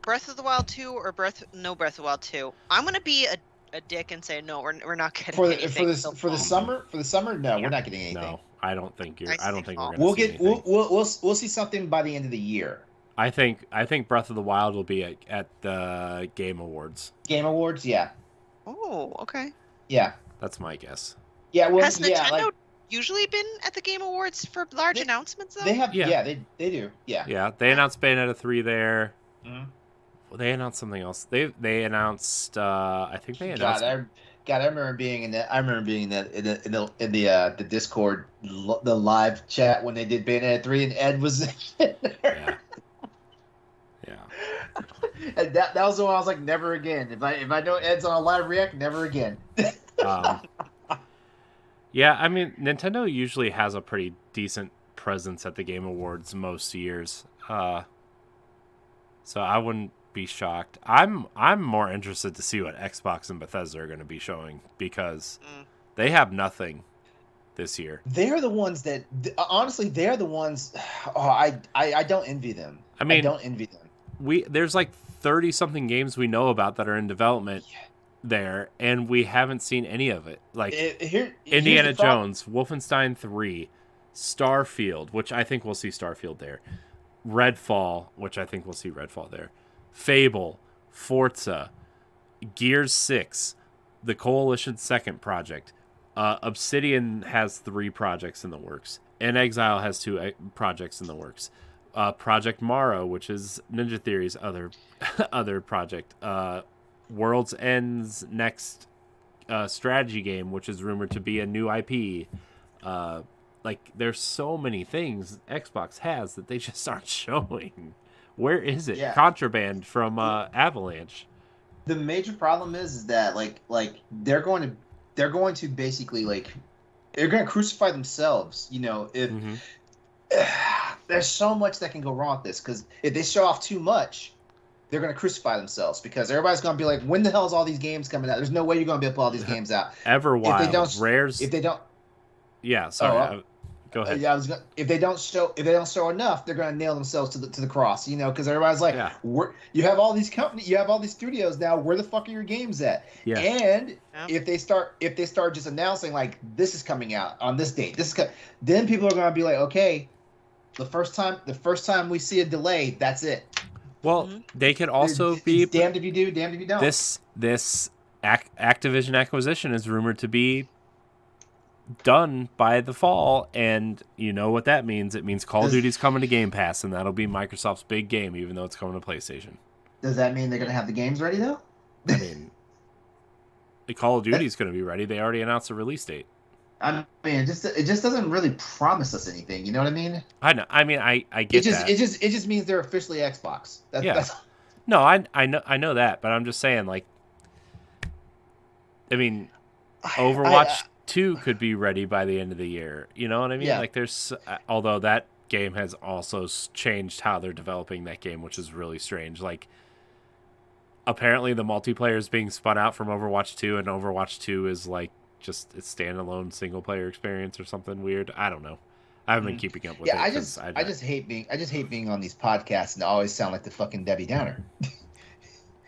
Breath of the Wild 2 or Breath of the Wild 2? I'm gonna be a dick and say no. We're not getting anything for the summer. For the summer, no, we're not getting anything. No, I don't think we're gonna. We'll see anything. We'll see something by the end of the year. I think Breath of the Wild will be at the Game Awards. Game Awards, yeah. Oh, okay. Yeah, that's my guess. Yeah, well, has Nintendo usually been at the Game Awards for large announcements? Though they have. Yeah, they do. Yeah. Yeah, they announced Bayonetta 3 there. Mm-hmm. Well, they announced something else. They announced. I think they announced. I remember being in that. I remember being in the Discord, the live chat when they did Bayonetta 3, and Ed was in there. Yeah. And that was the one I was like, never again. If I know Ed's on a live react, never again. Yeah, I mean, Nintendo usually has a pretty decent presence at the Game Awards most years. So I wouldn't be shocked. I'm more interested to see what Xbox and Bethesda are going to be showing because they have nothing this year. They're the ones that honestly, they're the ones. Oh, I don't envy them. I mean, I don't envy them. There's like 30 something games we know about that are in development there, and we haven't seen any of it. Like Indiana Jones, Wolfenstein 3, Starfield, which I think we'll see Starfield there. Redfall, which I think we'll see Redfall there. Fable, Forza, Gears 6, the Coalition's second project. Obsidian has 3 projects in the works. In Exile has 2 projects in the works. Project Morrow, which is Ninja Theory's other project. World's End's next strategy game, which is rumored to be a new IP. Like, there's so many things Xbox has that they just aren't showing. Where is it? Yeah. Contraband from Avalanche. The major problem is that like they're going to basically like they're going to crucify themselves. You know, if there's so much that can go wrong with this, because if they show off too much, they're going to crucify themselves because everybody's going to be like, when the hell is all these games coming out? There's no way you're going to be able to pull all these games out. Everwild, Rares. If they don't. Yeah, sorry. Go ahead. Yeah, if they don't show enough, they're going to nail themselves to the cross. You know, because everybody's like, you have all these companies, you have all these studios now. Where the fuck are your games at? Yeah. And if they start just announcing like this is coming out on this date, then people are going to be like, okay, the first time we see a delay, that's it. Well, they could also be damned if you do, damned if you don't. This Activision acquisition is rumored to be done by the fall, and you know what that means. It means Call of Duty's coming to Game Pass, and that'll be Microsoft's big game, even though it's coming to PlayStation. Does that mean they're going to have the games ready, though? I mean, the Call of Duty's going to be ready. They already announced a release date. I mean, it just doesn't really promise us anything. You know what I mean? I know. I mean, I get that. It just means they're officially Xbox. That's... No, I know that, but I'm just saying, like, I mean, Overwatch 2 could be ready by the end of the year. You know what I mean? Yeah. Like, there's, although that game has also changed how they're developing that game, which is really strange. Like, apparently the multiplayer is being spun out from Overwatch 2, and Overwatch 2 is like just a standalone single player experience or something weird. I don't know. I haven't been keeping up with it. I just hate being on these podcasts and always sound like the fucking Debbie Downer.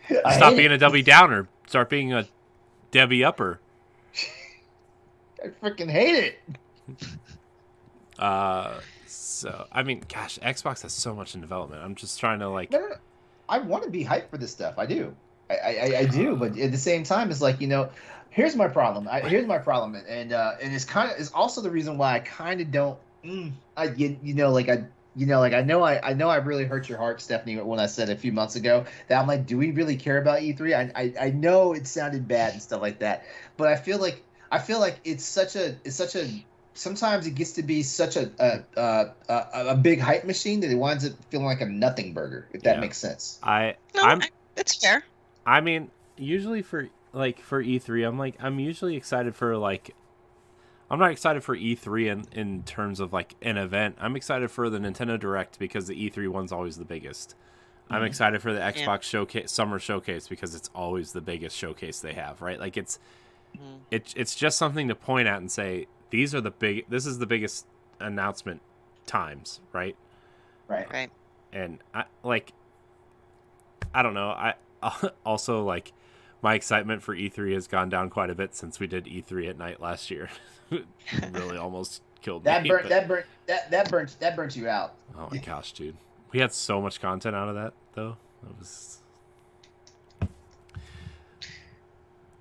Stop being a Debbie Downer. Start being a Debbie Upper. I freaking hate it. So I mean, gosh, Xbox has so much in development. I'm just trying to like. No. I want to be hyped for this stuff. I do. I do. But at the same time, it's like, you know, here's my problem. Here's my problem, and it's also the reason why I kind of don't. I know I really hurt your heart, Stephanie, when I said a few months ago that I'm like, do we really care about E3? I know it sounded bad and stuff like that, but I feel like I feel like it's such a sometimes it gets to be such a big hype machine that it winds up feeling like a nothing burger, if that makes sense. It's fair. I mean, usually for E3, I'm usually excited for I'm not excited for E3 in terms of like an event. I'm excited for the Nintendo Direct because the E3 one's always the biggest. I'm excited for the Xbox showcase, summer showcase, because it's always the biggest showcase they have, right? Like it's just something to point at and say this is the biggest announcement times, right? Right. And I don't know. I also like my excitement for E3 has gone down quite a bit since we did E3 at night last year. It really almost killed me. That burnt you out. Oh my gosh, dude. We had so much content out of that, though. It was...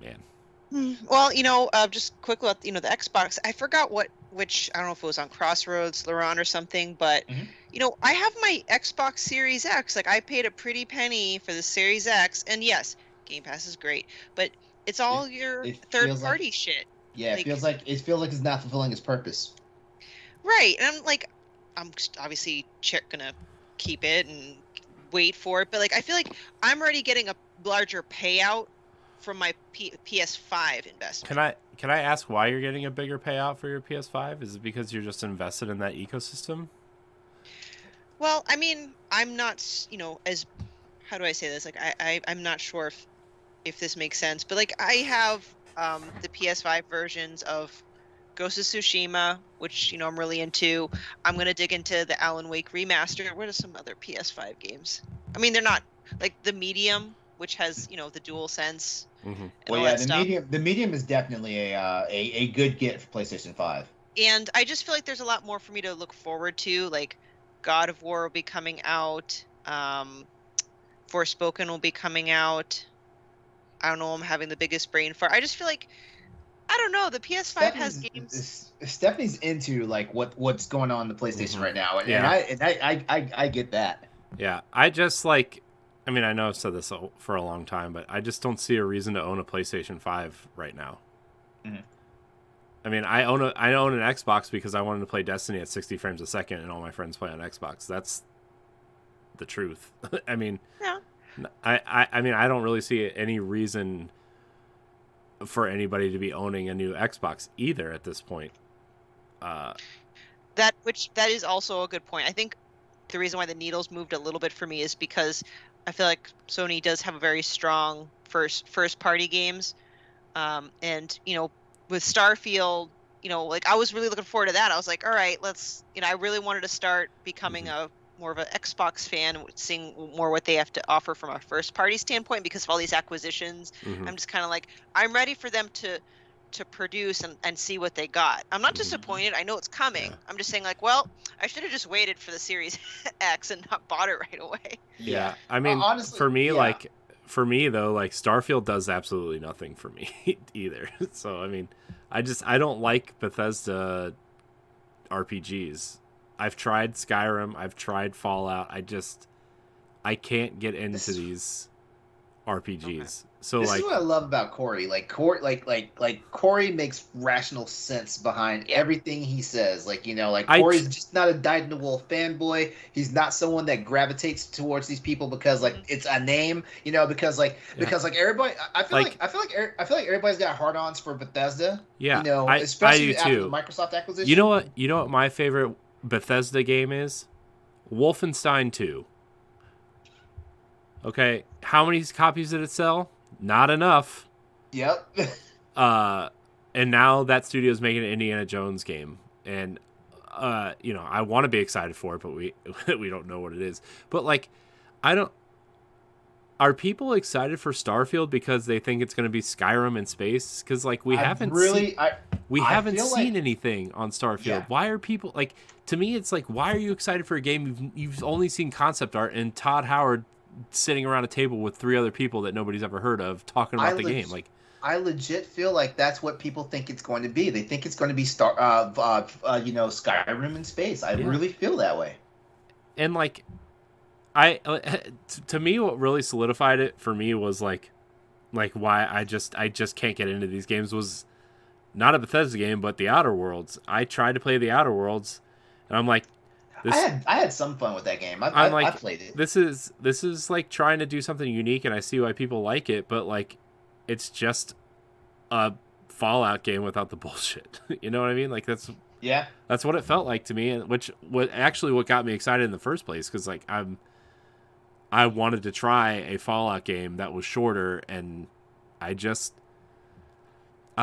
Man. Well, just quickly, the Xbox, I forgot which, I don't know if it was on Crossroads, LeRon or something, but, I have my Xbox Series X. Like, I paid a pretty penny for the Series X, and yes, Game Pass is great, but it's all your third-party shit. Yeah, it feels like it's not fulfilling its purpose. Right, and I'm obviously gonna keep it and wait for it, but I feel like I'm already getting a larger payout from my PS5 investment. Can I ask why you're getting a bigger payout for your PS5? Is it because you're just invested in that ecosystem? Well, I mean, I'm not, as how do I say this? I'm not sure if this makes sense, but I have the PS5 versions of Ghost of Tsushima, which I'm really into. I'm gonna dig into the Alan Wake remaster. What are some other PS5 games? I mean, they're not like the Medium, which has the Dual Sense. Mm-hmm. Well, yeah, the medium is definitely a good get for PlayStation 5. And I just feel like there's a lot more for me to look forward to. Like God of War will be coming out. Forspoken will be coming out. I don't know. I'm having the biggest brain fart. I just feel like I don't know. The PS5 has games. Stephanie's into what's going on the PlayStation right now, and I get that. Yeah, I just I mean, I know I've said this for a long time, but I just don't see a reason to own a PlayStation 5 right now. Mm-hmm. I mean, I own an Xbox because I wanted to play Destiny at 60 frames a second, and all my friends play on Xbox. That's the truth. I mean, yeah. I mean, I don't really see any reason for anybody to be owning a new Xbox either at this point. That is also a good point. I think the reason why the needles moved a little bit for me is because I feel like Sony does have a very strong first party games, and with Starfield, I was really looking forward to that. I was like, all right, let's, I really wanted to start becoming a more of an Xbox fan, seeing more what they have to offer from a first party standpoint because of all these acquisitions. I'm just kind of like, I'm ready for them to produce and see what they got. I'm not disappointed. I know it's coming. Yeah. I'm just saying well, I should have just waited for the Series X and not bought it right away. Yeah. I mean, honestly, for me, though, Starfield does absolutely nothing for me either. So, I mean, I don't like Bethesda RPGs. I've tried Skyrim. I've tried Fallout. I can't get into these RPGs. Okay. So this is what I love about Corey. Corey makes rational sense behind everything he says. Corey's just not a dyed-in-the-wool fanboy. He's not someone that gravitates towards these people because it's a name. Because everybody. I feel like everybody's got hard-ons for Bethesda. Yeah, especially I do after too. the Microsoft acquisition. You know what my favorite Bethesda game is? Wolfenstein 2. Okay, how many copies did it sell? Not enough. Yep. And now that studio's making an Indiana Jones game, and I want to be excited for it, but we don't know what it is. But I don't. Are people excited for Starfield because they think it's going to be Skyrim in space? Because we haven't seen anything on Starfield. Yeah. Why are people To me, it's why are you excited for a game you've only seen concept art and Todd Howard sitting around a table with 3 other people that nobody's ever heard of talking about the game? I legit feel like that's what people think it's going to be. They think it's going to be Skyrim in space. I really feel that way. And to me, what really solidified it for me was why I just can't get into these games was not a Bethesda game, but the Outer Worlds. I tried to play the Outer Worlds, and I'm like, I had some fun with that game. I played it. This is like trying to do something unique, and I see why people like it, but like, it's just a Fallout game without the bullshit. You know what I mean? Like that's what it felt like to me, and what got me excited in the first place, because like I wanted to try a Fallout game that was shorter, and I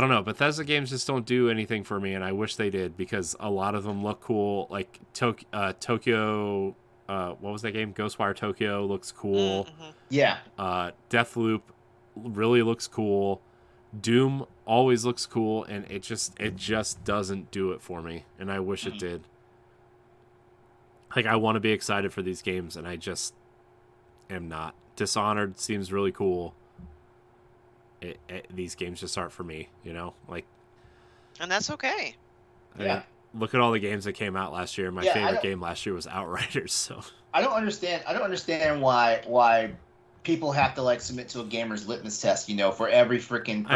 don't know. Bethesda games just don't do anything for me, and I wish they did, because a lot of them look cool. Like Tokyo, what was that game? Ghostwire Tokyo looks cool. Mm-hmm. Yeah. Deathloop really looks cool. Doom always looks cool, and it just doesn't do it for me, and I wish it did. Like, I want to be excited for these games, and I just am not. Dishonored seems really cool. These games just aren't for me, you know? Like, and that's okay. I mean, look at all the games that came out last year. My favorite game last year was Outriders, so I don't understand why people have to like submit to a gamer's litmus test, you know, for every freaking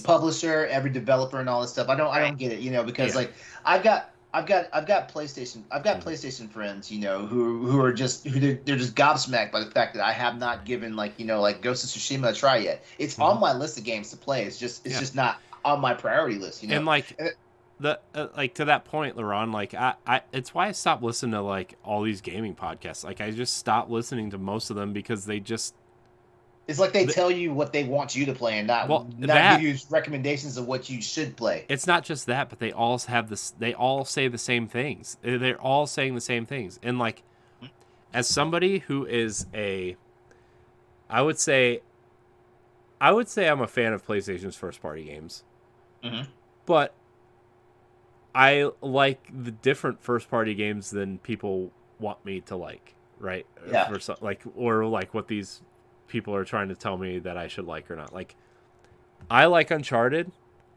publisher, every developer, and all this stuff. I don't get it, you know, because like I've got PlayStation friends, you know, who are just they're just gobsmacked by the fact that I have not given like Ghost of Tsushima a try yet. It's on my list of games to play. It's just not on my priority list, you know. And like like to that point, LeRon, like I it's why I stopped listening to like all these gaming podcasts. Like I just stopped listening to most of them because they just. It's like they tell you what they want you to play and not give you recommendations of what you should play. It's not just that, but they all have this. They all say the same things. They're all saying the same things. And like, as somebody who is I would say I'm a fan of PlayStation's first party games, but I like the different first party games than people want me to like, right? Yeah. Or what these people are trying to tell me that I should like or not. Like, I like Uncharted.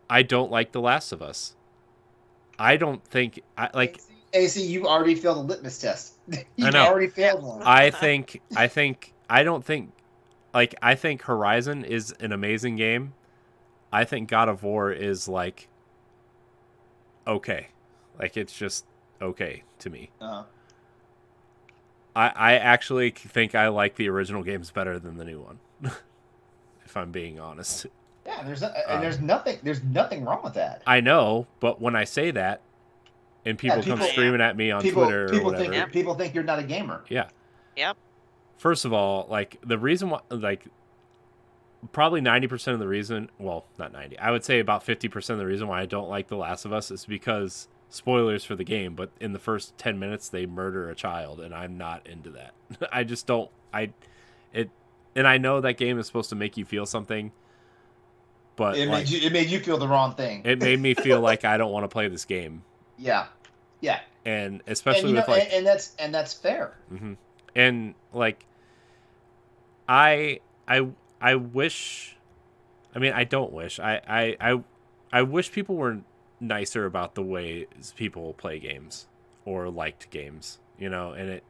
I don't like The Last of Us. I don't think I like. AC, you already failed the litmus test. I know. Already failed one. I think Horizon is an amazing game. I think God of War is like okay, like it's just okay to me. I actually think I like the original games better than the new one, if I'm being honest. Yeah, there's nothing wrong with that. I know, but when I say that, and people come screaming at me on Twitter or whatever, people think you're not a gamer. Yeah. Yep. First of all, like the reason why, like probably 90% of the reason, well, not 90, I would say about 50% of the reason why I don't like The Last of Us is because. Spoilers for the game, but in the first 10 minutes they murder a child, and I'm not into that. I just don't. And I know that game is supposed to make you feel something, but it made you feel the wrong thing. It made me feel like I don't want to play this game. Yeah. And especially with like, and that's fair. Mm-hmm. And like, I wish. I mean, I don't wish. I wish people were nicer about the way people play games or liked games, you know, and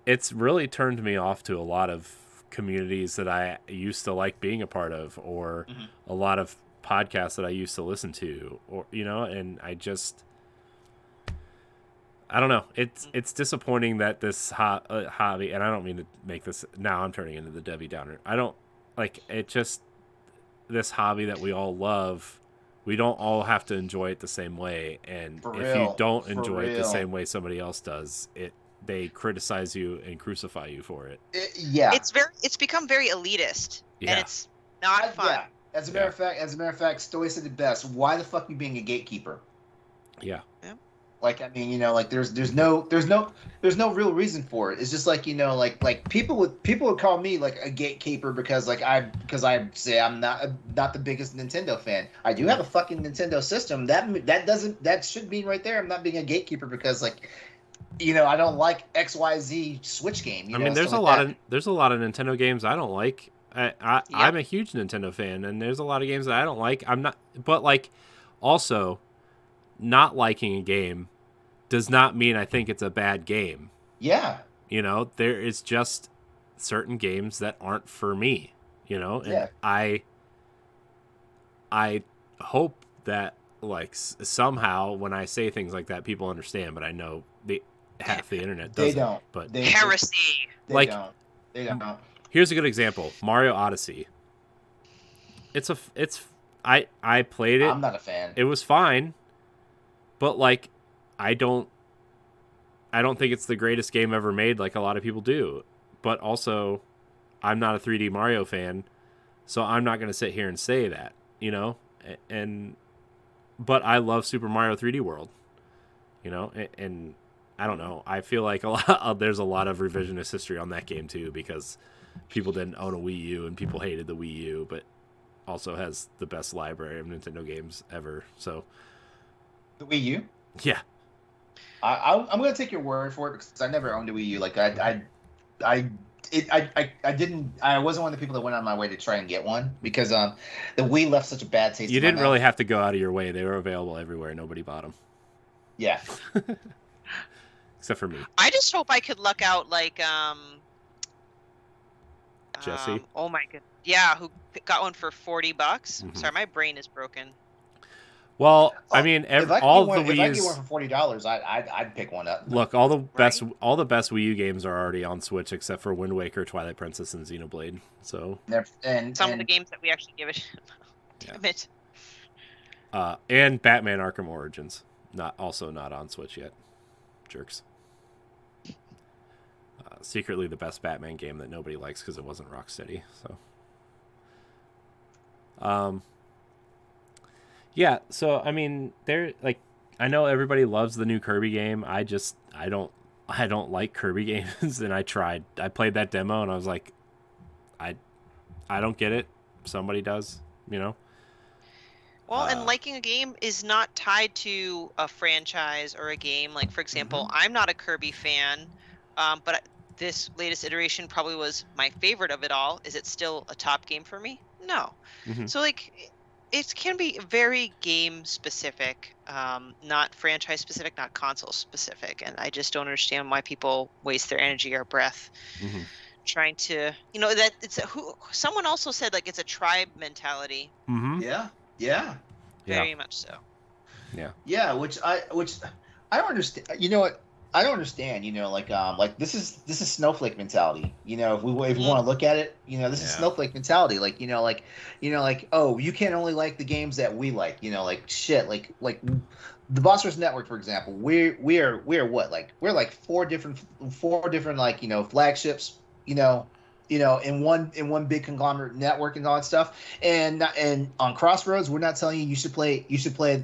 it's really turned me off to a lot of communities that I used to like being a part of, or a lot of podcasts that I used to listen to, or you know, and I don't know. It's disappointing that this hobby, and I don't mean to make this now. I'm turning into the Debbie Downer. I don't like it. Just this hobby that we all love. We don't all have to enjoy it the same way, and you don't enjoy it the same way somebody else does, they criticize you and crucify you for it. It's become very elitist, and it's not fun. Yeah. As a matter of fact, Stoy said it best. Why the fuck are you being a gatekeeper? Yeah. Like, I mean, you know, like there's no real reason for it. It's just like, you know, like people would call me like a gatekeeper because I say I'm not the biggest Nintendo fan. I do have a fucking Nintendo system. That should mean right there I'm not being a gatekeeper because like, you know, I don't like XYZ Switch game. You know, mean, there's a lot of Nintendo games I don't like. I'm a huge Nintendo fan, and there's a lot of games that I don't like. I'm not, but like, also, not liking a game does not mean I think it's a bad game. Yeah. You know, there is just certain games that aren't for me, you know? And I hope that like somehow when I say things like that, people understand. But I know half the internet doesn't. They don't. But Heresy. They like, don't. They don't. here's a good example: Mario Odyssey. I played it. I'm not a fan. It was fine, but like, I don't think it's the greatest game ever made, like a lot of people do. But also, I'm not a 3D Mario fan, so I'm not going to sit here and say that, you know. But I love Super Mario 3D World, you know, and I don't know. I feel like there's a lot of revisionist history on that game too, because people didn't own a Wii U and people hated the Wii U, but also has the best library of Nintendo games ever. So The Wii U? yeah, I'm gonna take your word for it because I never owned a Wii U. Like I wasn't one of the people that went on my way to try and get one because the Wii left such a bad taste. you in my didn't really mouth. have to go out of your way. They were available everywhere. Nobody bought them. Yeah. Except for me. I just hope I could luck out like Jesse? oh my god. Yeah, who got one for $40? Mhm. Sorry, my brain is broken. Well, I mean, If I all could the get one, if I could get Wii's. one for $40, I'd pick one up. Look, all the best Wii U games are already on Switch, except for Wind Waker, Twilight Princess, and Xenoblade. So, And Some of the games that we actually give a shit about. Damn it. and Batman: Arkham Origins, not on Switch yet. Jerks. Secretly the best Batman game that nobody likes because it wasn't Rocksteady. So, yeah. So I mean, I know everybody loves the new Kirby game. I don't like Kirby games, and I played that demo, and I was like, I don't get it. Somebody does, you know. Well, and liking a game is not tied to a franchise or a game. Like, for example, I'm not a Kirby fan, but this latest iteration probably was my favorite of it all. Is it still a top game for me? No. Mhm. So, like, it can be very game specific, not franchise specific, not console specific. And I just don't understand why people waste their energy or breath trying to, that someone also said, like, it's a tribe mentality. Mm-hmm. Yeah. Very much so. Yeah, which I don't understand. You know what? I don't understand. Like this is snowflake mentality. If we want to look at it, this is snowflake mentality. Like oh, you can't only like the games that we like. Like shit. Like the Boss Rush Network, for example. We're what? Like we're like four different like flagships. In one big conglomerate network and all that stuff. And on Crossroads, we're not telling you should play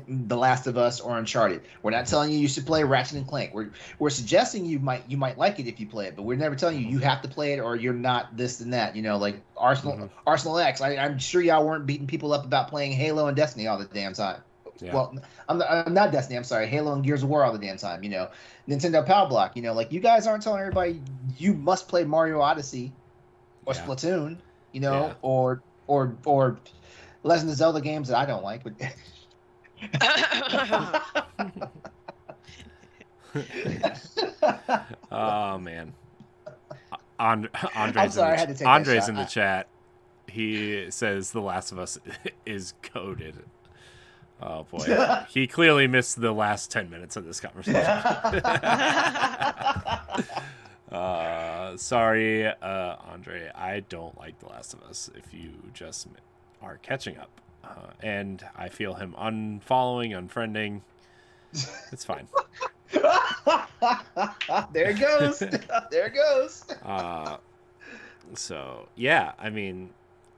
The Last of Us or Uncharted. We're not telling you should play Ratchet and Clank. We're suggesting you might like it if you play it, but we're never telling you have to play it or you're not this and that. Like Arsenal X. I'm sure y'all weren't beating people up about playing Halo and Destiny all the damn time. Yeah. Well, I'm not Destiny. I'm sorry, Halo and Gears of War all the damn time. Nintendo Power Block. Like you guys aren't telling everybody you must play Mario Odyssey. Or Splatoon, or Legend of Zelda games that I don't like. But oh man, Andre's I'm sorry, I had to take Andre's that in the chat. He says The Last of Us is coded. Oh boy, he clearly missed the last 10 minutes of this conversation. Sorry, Andre. I don't like The Last of Us. If you just are catching up, and I feel him unfollowing, unfriending. It's fine. There it goes. There it goes. So yeah, I mean,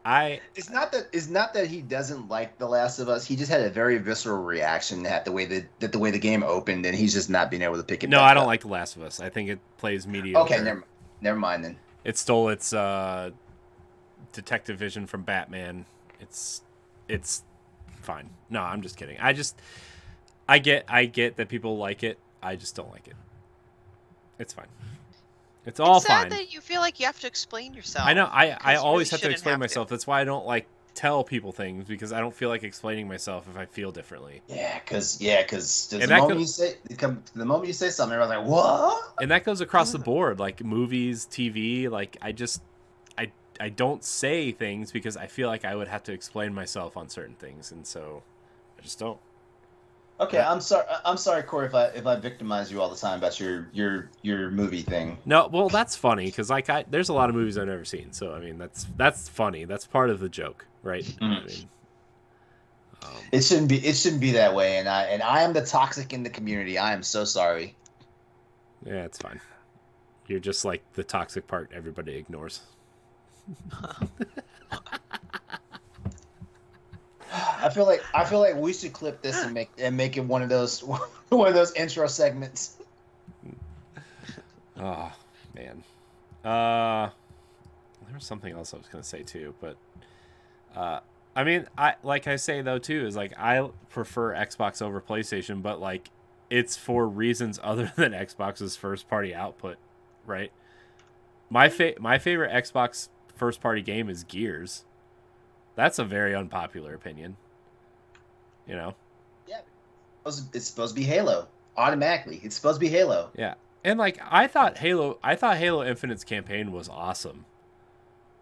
It's not that he doesn't like The Last of Us. He just had a very visceral reaction at the way that the way the game opened, and he's just not being able to pick it. No, back I don't up. like The Last of Us. I think it plays mediocre. Okay, never mind then. It stole its detective vision from Batman. It's fine. No, I'm just kidding. I get that people like it. I just don't like it. It's fine. It's all fine. It's sad that you feel like you have to explain yourself. I know. I always really have to explain shouldn't have myself. That's why I don't like tell people things, because I don't feel like explaining myself if I feel differently. Yeah, because the moment you say something, everyone's like, what? And that goes across the board, like movies, TV. Like I don't say things because I feel like I would have to explain myself on certain things, and so I just don't. Okay, I'm sorry. I'm sorry, Corey, if I victimize you all the time about your movie thing. No, well, that's funny because there's a lot of movies I've never seen, so I mean that's funny. That's part of the joke, right? I mean, It shouldn't be that way, and I am the toxic in the community. I am so sorry. yeah, it's fine. You're just like the toxic part everybody ignores. I feel like we should clip this and make it one of those intro segments. Oh man, there was something else I was gonna say too, but I mean, I say though too is like I prefer Xbox over PlayStation, but like it's for reasons other than Xbox's first party output, right? My favorite Xbox first party game is Gears. That's a very unpopular opinion. You know? Yeah, it's supposed to be Halo automatically. It's supposed to be Halo. Yeah, and like I thought Halo Infinite's campaign was awesome,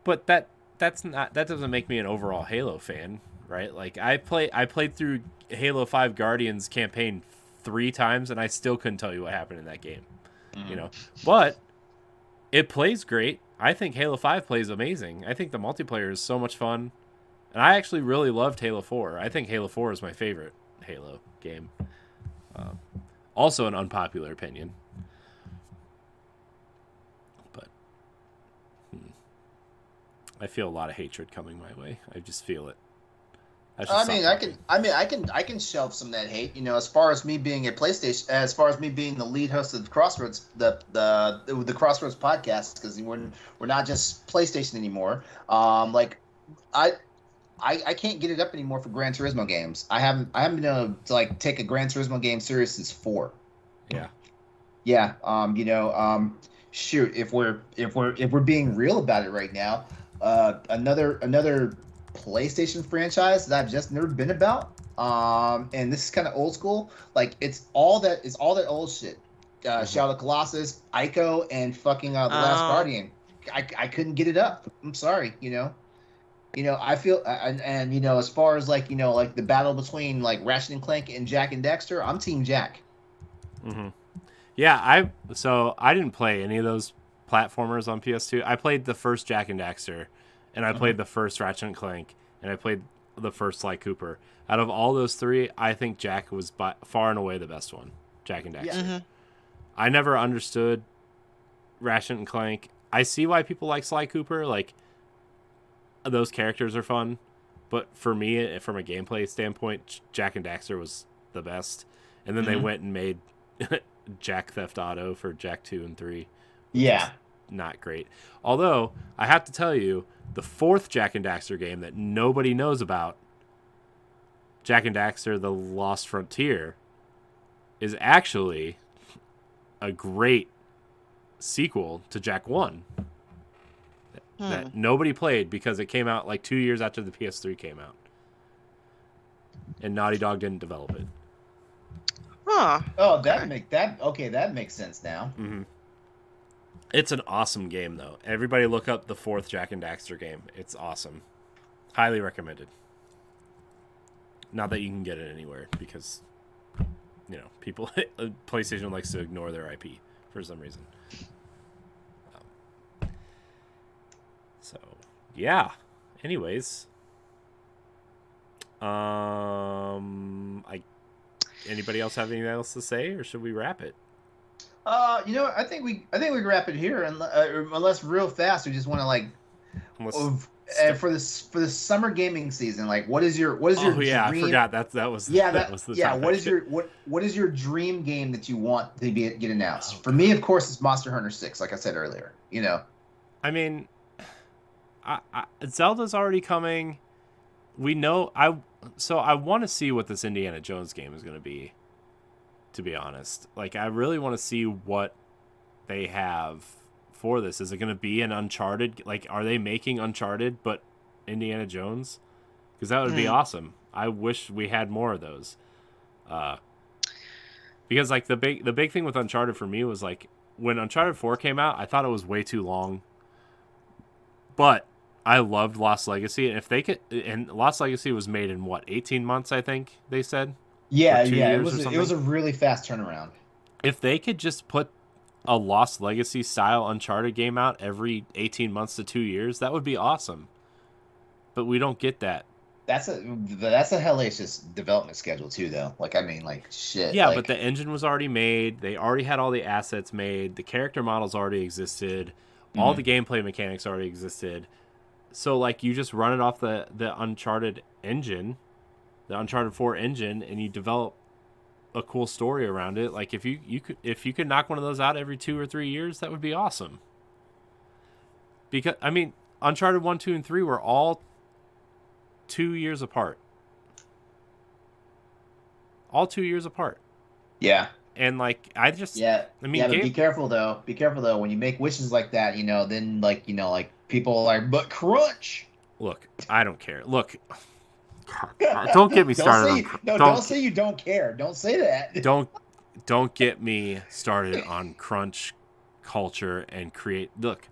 but that doesn't make me an overall Halo fan, right? Like I played through Halo 5 Guardians campaign 3 times and I still couldn't tell you what happened in that game. You know, but it plays great. I think Halo 5 plays amazing. I think the multiplayer is so much fun. And I actually really loved Halo 4. I think Halo 4 is my favorite Halo game. Also an unpopular opinion. But I feel a lot of hatred coming my way. I just feel it. I can shelve some of that hate. You know, as far as me being a PlayStation, as far as me being the lead host of the Crossroads, the Crossroads podcast, because we're not just PlayStation anymore. I can't get it up anymore for Gran Turismo games. I haven't been able to like take a Gran Turismo game serious since 4. Yeah. Yeah. Shoot, if we're being real about it right now, another PlayStation franchise that I've just never been about. And this is kind of old school. Like it's all that old shit. Shadow of the Colossus, Ico, and fucking The Last Guardian. I couldn't get it up. I'm sorry. I feel and as far as like like the battle between like Ratchet and Clank and Jak and Daxter, I'm Team Jak. Mm-hmm. Yeah, I didn't play any of those platformers on PS2. I played the first Jak and Daxter, and I played the first Ratchet and Clank, and I played the first Sly Cooper. Out of all those 3, I think Jak was by far and away the best one. Jak and Daxter. Yeah. Mm-hmm. I never understood Ratchet and Clank. I see why people like Sly Cooper. Like those characters are fun, but for me, from a gameplay standpoint, Jak and Daxter was the best. And then they went and made Jak Theft Auto for Jak 2 and 3. Yeah. Not great. Although, I have to tell you, the 4th Jak and Daxter game that nobody knows about, Jak and Daxter The Lost Frontier, is actually a great sequel to Jak 1 that nobody played because it came out like 2 years after the PS3 came out. And Naughty Dog didn't develop it. Huh. Oh, that makes sense now. Mm-hmm. It's an awesome game, though. Everybody look up the 4th Jak and Daxter game. It's awesome. Highly recommended. Not that you can get it anywhere because, people, PlayStation likes to ignore their IP for some reason. So, yeah. Anyways, anybody else have anything else to say, or should we wrap it? I think we can wrap it here, unless real fast we just want to like, for this summer gaming season, like what is your dream? I forgot that was the topic. What is your dream game that you want to get announced? For me, of course, it's Monster Hunter 6, like I said earlier. I mean, Zelda's already coming. We know I want to see what this Indiana Jones game is going to be. To be honest, like I really want to see what they have for this. Is it going to be an Uncharted? Like, are they making Uncharted but Indiana Jones? Because that would be awesome. I wish we had more of those. Because like the big thing with Uncharted for me was like when Uncharted 4 came out, I thought it was way too long. But I loved Lost Legacy, and if they could, and Lost Legacy was made in what, 18 months, I think they said, or Yeah, two yeah, it years or was something. a really fast turnaround. If they could just put a Lost Legacy style Uncharted game out every 18 months to 2 years, that would be awesome. But we don't get that. That's a hellacious development schedule too, though. Like, I mean, like shit. Yeah, but Like, the engine was already made. They already had all the assets made. The character models already existed. All mhm. the gameplay mechanics already existed. So like you just run it off the Uncharted engine, the Uncharted 4 engine, and you develop a cool story around it. Like if you could knock one of those out every 2 or 3 years, that would be awesome. Because I mean, Uncharted 1, 2, and 3 were all 2 years apart. All 2 years apart. Yeah. And like I Yeah, mean yeah, but game be careful though. Be careful though. When you make wishes like that, then like people are like, but crunch. look, I don't care. Look, don't get me started on Don't say you don't care. Don't say that. don't get me started on crunch culture and create. Look,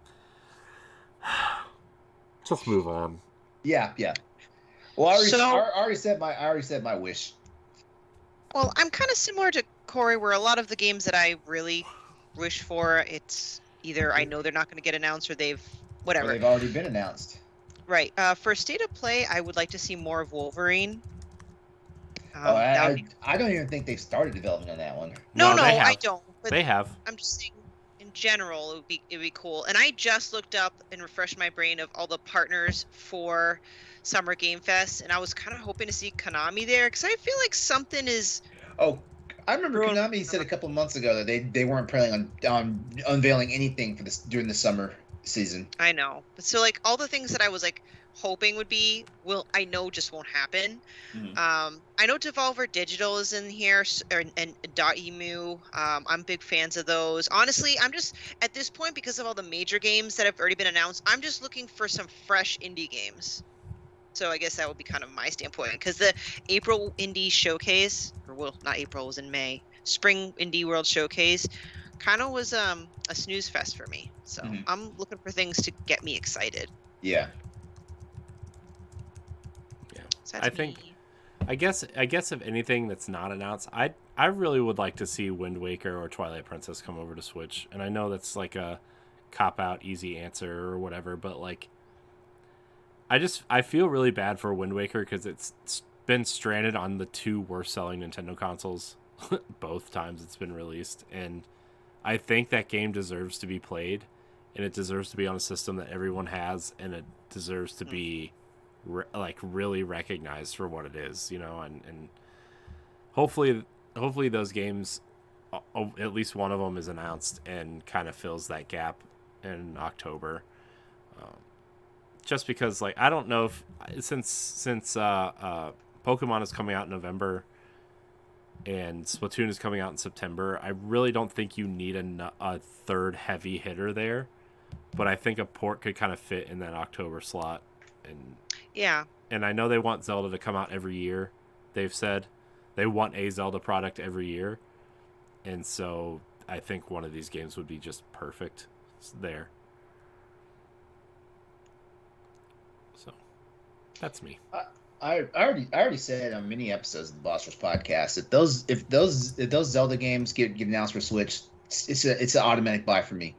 just move on. Yeah, yeah. Well, I already said my wish. Well, I'm kind of similar to Corey, where a lot of the games that I really wish for, it's either I know they're not going to get announced or Or whatever. they've already been announced. Right. For State of Play, I would like to see more of Wolverine. I don't even think they've started development on that one. No, they have. I don't. But They have. I'm just saying, in general, it'd be cool. And I just looked up and refreshed my brain of all the partners for Summer Game Fest, and I was kind of hoping to see Konami there because I feel like something is. Oh, I remember Konami said a couple months ago that they weren't planning on unveiling anything for this during the summer season. I know, but so like all the things that I was like hoping would be, I know just won't happen. Mhm. I know Devolver Digital is in here, and Dotemu. I'm big fans of those. Honestly, I'm just at this point, because of all the major games that have already been announced, I'm just looking for some fresh indie games. So I guess that would be kind of my standpoint, because the April Indie Showcase, or well, not April, it was in May. Spring Indie World Showcase kind of was a snooze fest for me. So Mhm. I'm looking for things to get me excited. Yeah. Yeah. So that's I think me. I guess if anything that's not announced, I really would like to see Wind Waker or Twilight Princess come over to Switch. And I know that's like a cop out easy answer or whatever, but like I feel really bad for Wind Waker because it's been stranded on the two worst selling Nintendo consoles both times it's been released, and I think that game deserves to be played, and it deserves to be on a system that everyone has, and it deserves to be like really recognized for what it is, and hopefully those games, at least one of them is announced and kind of fills that gap in October. Just because, like, I don't know if since Pokemon is coming out in November and Splatoon is coming out in September, I really don't think you need a third heavy hitter there. But I think a port could kind of fit in that October slot. Yeah. And I know they want Zelda to come out every year. They've said they want a Zelda product every year. And so I think one of these games would be just perfect there. So that's me. I already said on many episodes of the Boss Rush podcast, if those Zelda games get announced for Switch, it's an automatic buy for me.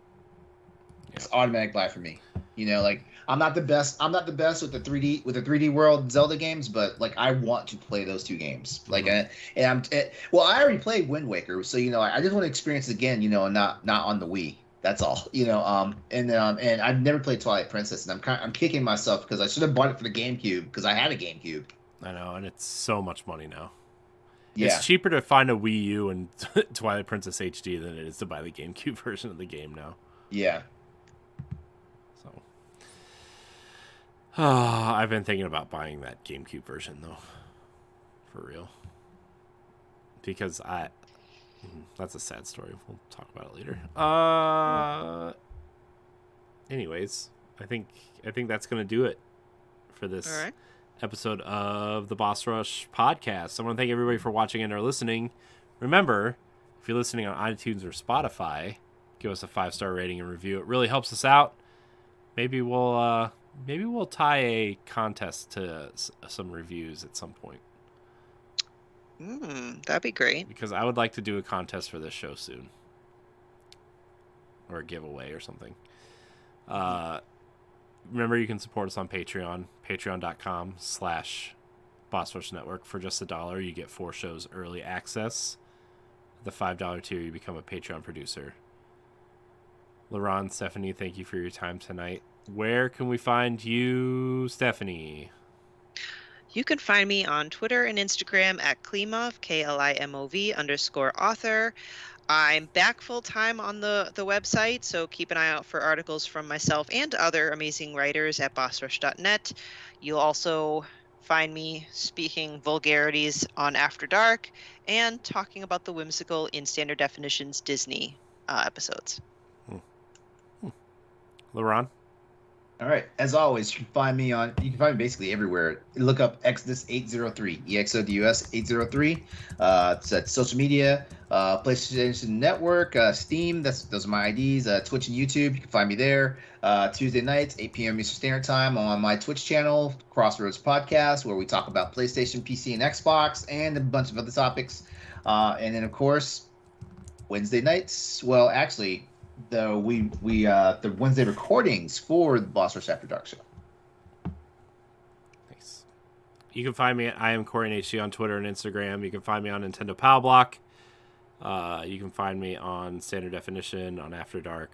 Yeah. It's automatic buy for me. Like I'm not the best with the 3D World Zelda games, but like I want to play those two games. Like well, I already played Wind Waker, so I just want to experience it again. And not on the Wii. That's all. And I've never played Twilight Princess, and I'm kicking myself because I should have bought it for the GameCube because I had a GameCube. I know, and it's so much money now. Yeah. It's cheaper to find a Wii U and Twilight Princess HD than it is to buy the GameCube version of the game now. Yeah. So, I've been thinking about buying that GameCube version though, for real, because that's a sad story. We'll talk about it later. Anyways, I think that's gonna do it for this episode of the Boss Rush podcast. I want to thank everybody for watching and or listening. Remember, if you're listening on iTunes or Spotify, give us a 5-star rating and review. It really helps us out. Maybe we'll Maybe we'll tie a contest to some reviews at some point. That'd be great. Because I would like to do a contest for this show soon. Or a giveaway or something. Remember, you can support us on Patreon. Patreon.com/Boss Network. For just $1, you get 4 shows early access. The $5 tier, you become a Patreon producer. LeRon, Stephanie, thank you for your time tonight. Where can we find you, Stephanie? You can find me on Twitter and Instagram at Klimov, KLIMOV_author. I'm back full time on the website, so keep an eye out for articles from myself and other amazing writers at bossrush.net. You'll also find me speaking vulgarities on After Dark and talking about the whimsical in Standard Definitions Disney episodes. LeRon? All right. As always, you can find me basically everywhere. Look up Exodus 803, EXODUS 803. It's at social media, PlayStation Network, Steam. Those are my IDs. Twitch and YouTube. You can find me there. Tuesday nights, 8 p.m. Eastern Standard Time on my Twitch channel, Crossroads Podcast, where we talk about PlayStation, PC, and Xbox, and a bunch of other topics. And then, of course, Wednesday nights. Well, actually, the Wednesday recordings for the Boss Rush After Dark show. Nice. You can find me at I am Corey HC on Twitter and Instagram. You can find me on Nintendo Pow Block. You can find me on Standard Definition, on After Dark,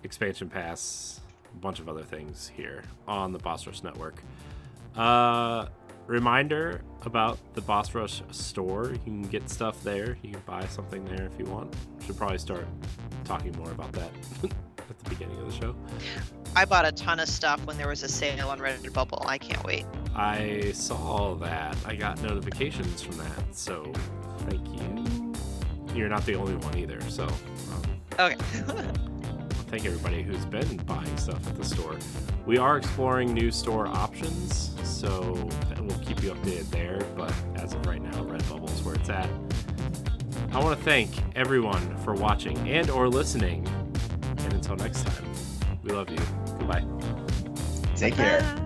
Expansion Pass, a bunch of other things here on the Boss Rush Network. Reminder about the Boss Rush store. You can get stuff there. You can buy something there if you want. Should probably start talking more about that at the beginning of the show. I bought a ton of stuff when there was a sale on Redbubble. I can't wait. I saw that. I got notifications from that, so thank you. You're not the only one either, so okay. thank everybody who's been buying stuff at the store. We are exploring new store options, so we'll keep you updated there, but as of right now, Redbubble is where it's at. I want to thank everyone for watching and or listening, and until next time, we love you. Goodbye. Take care.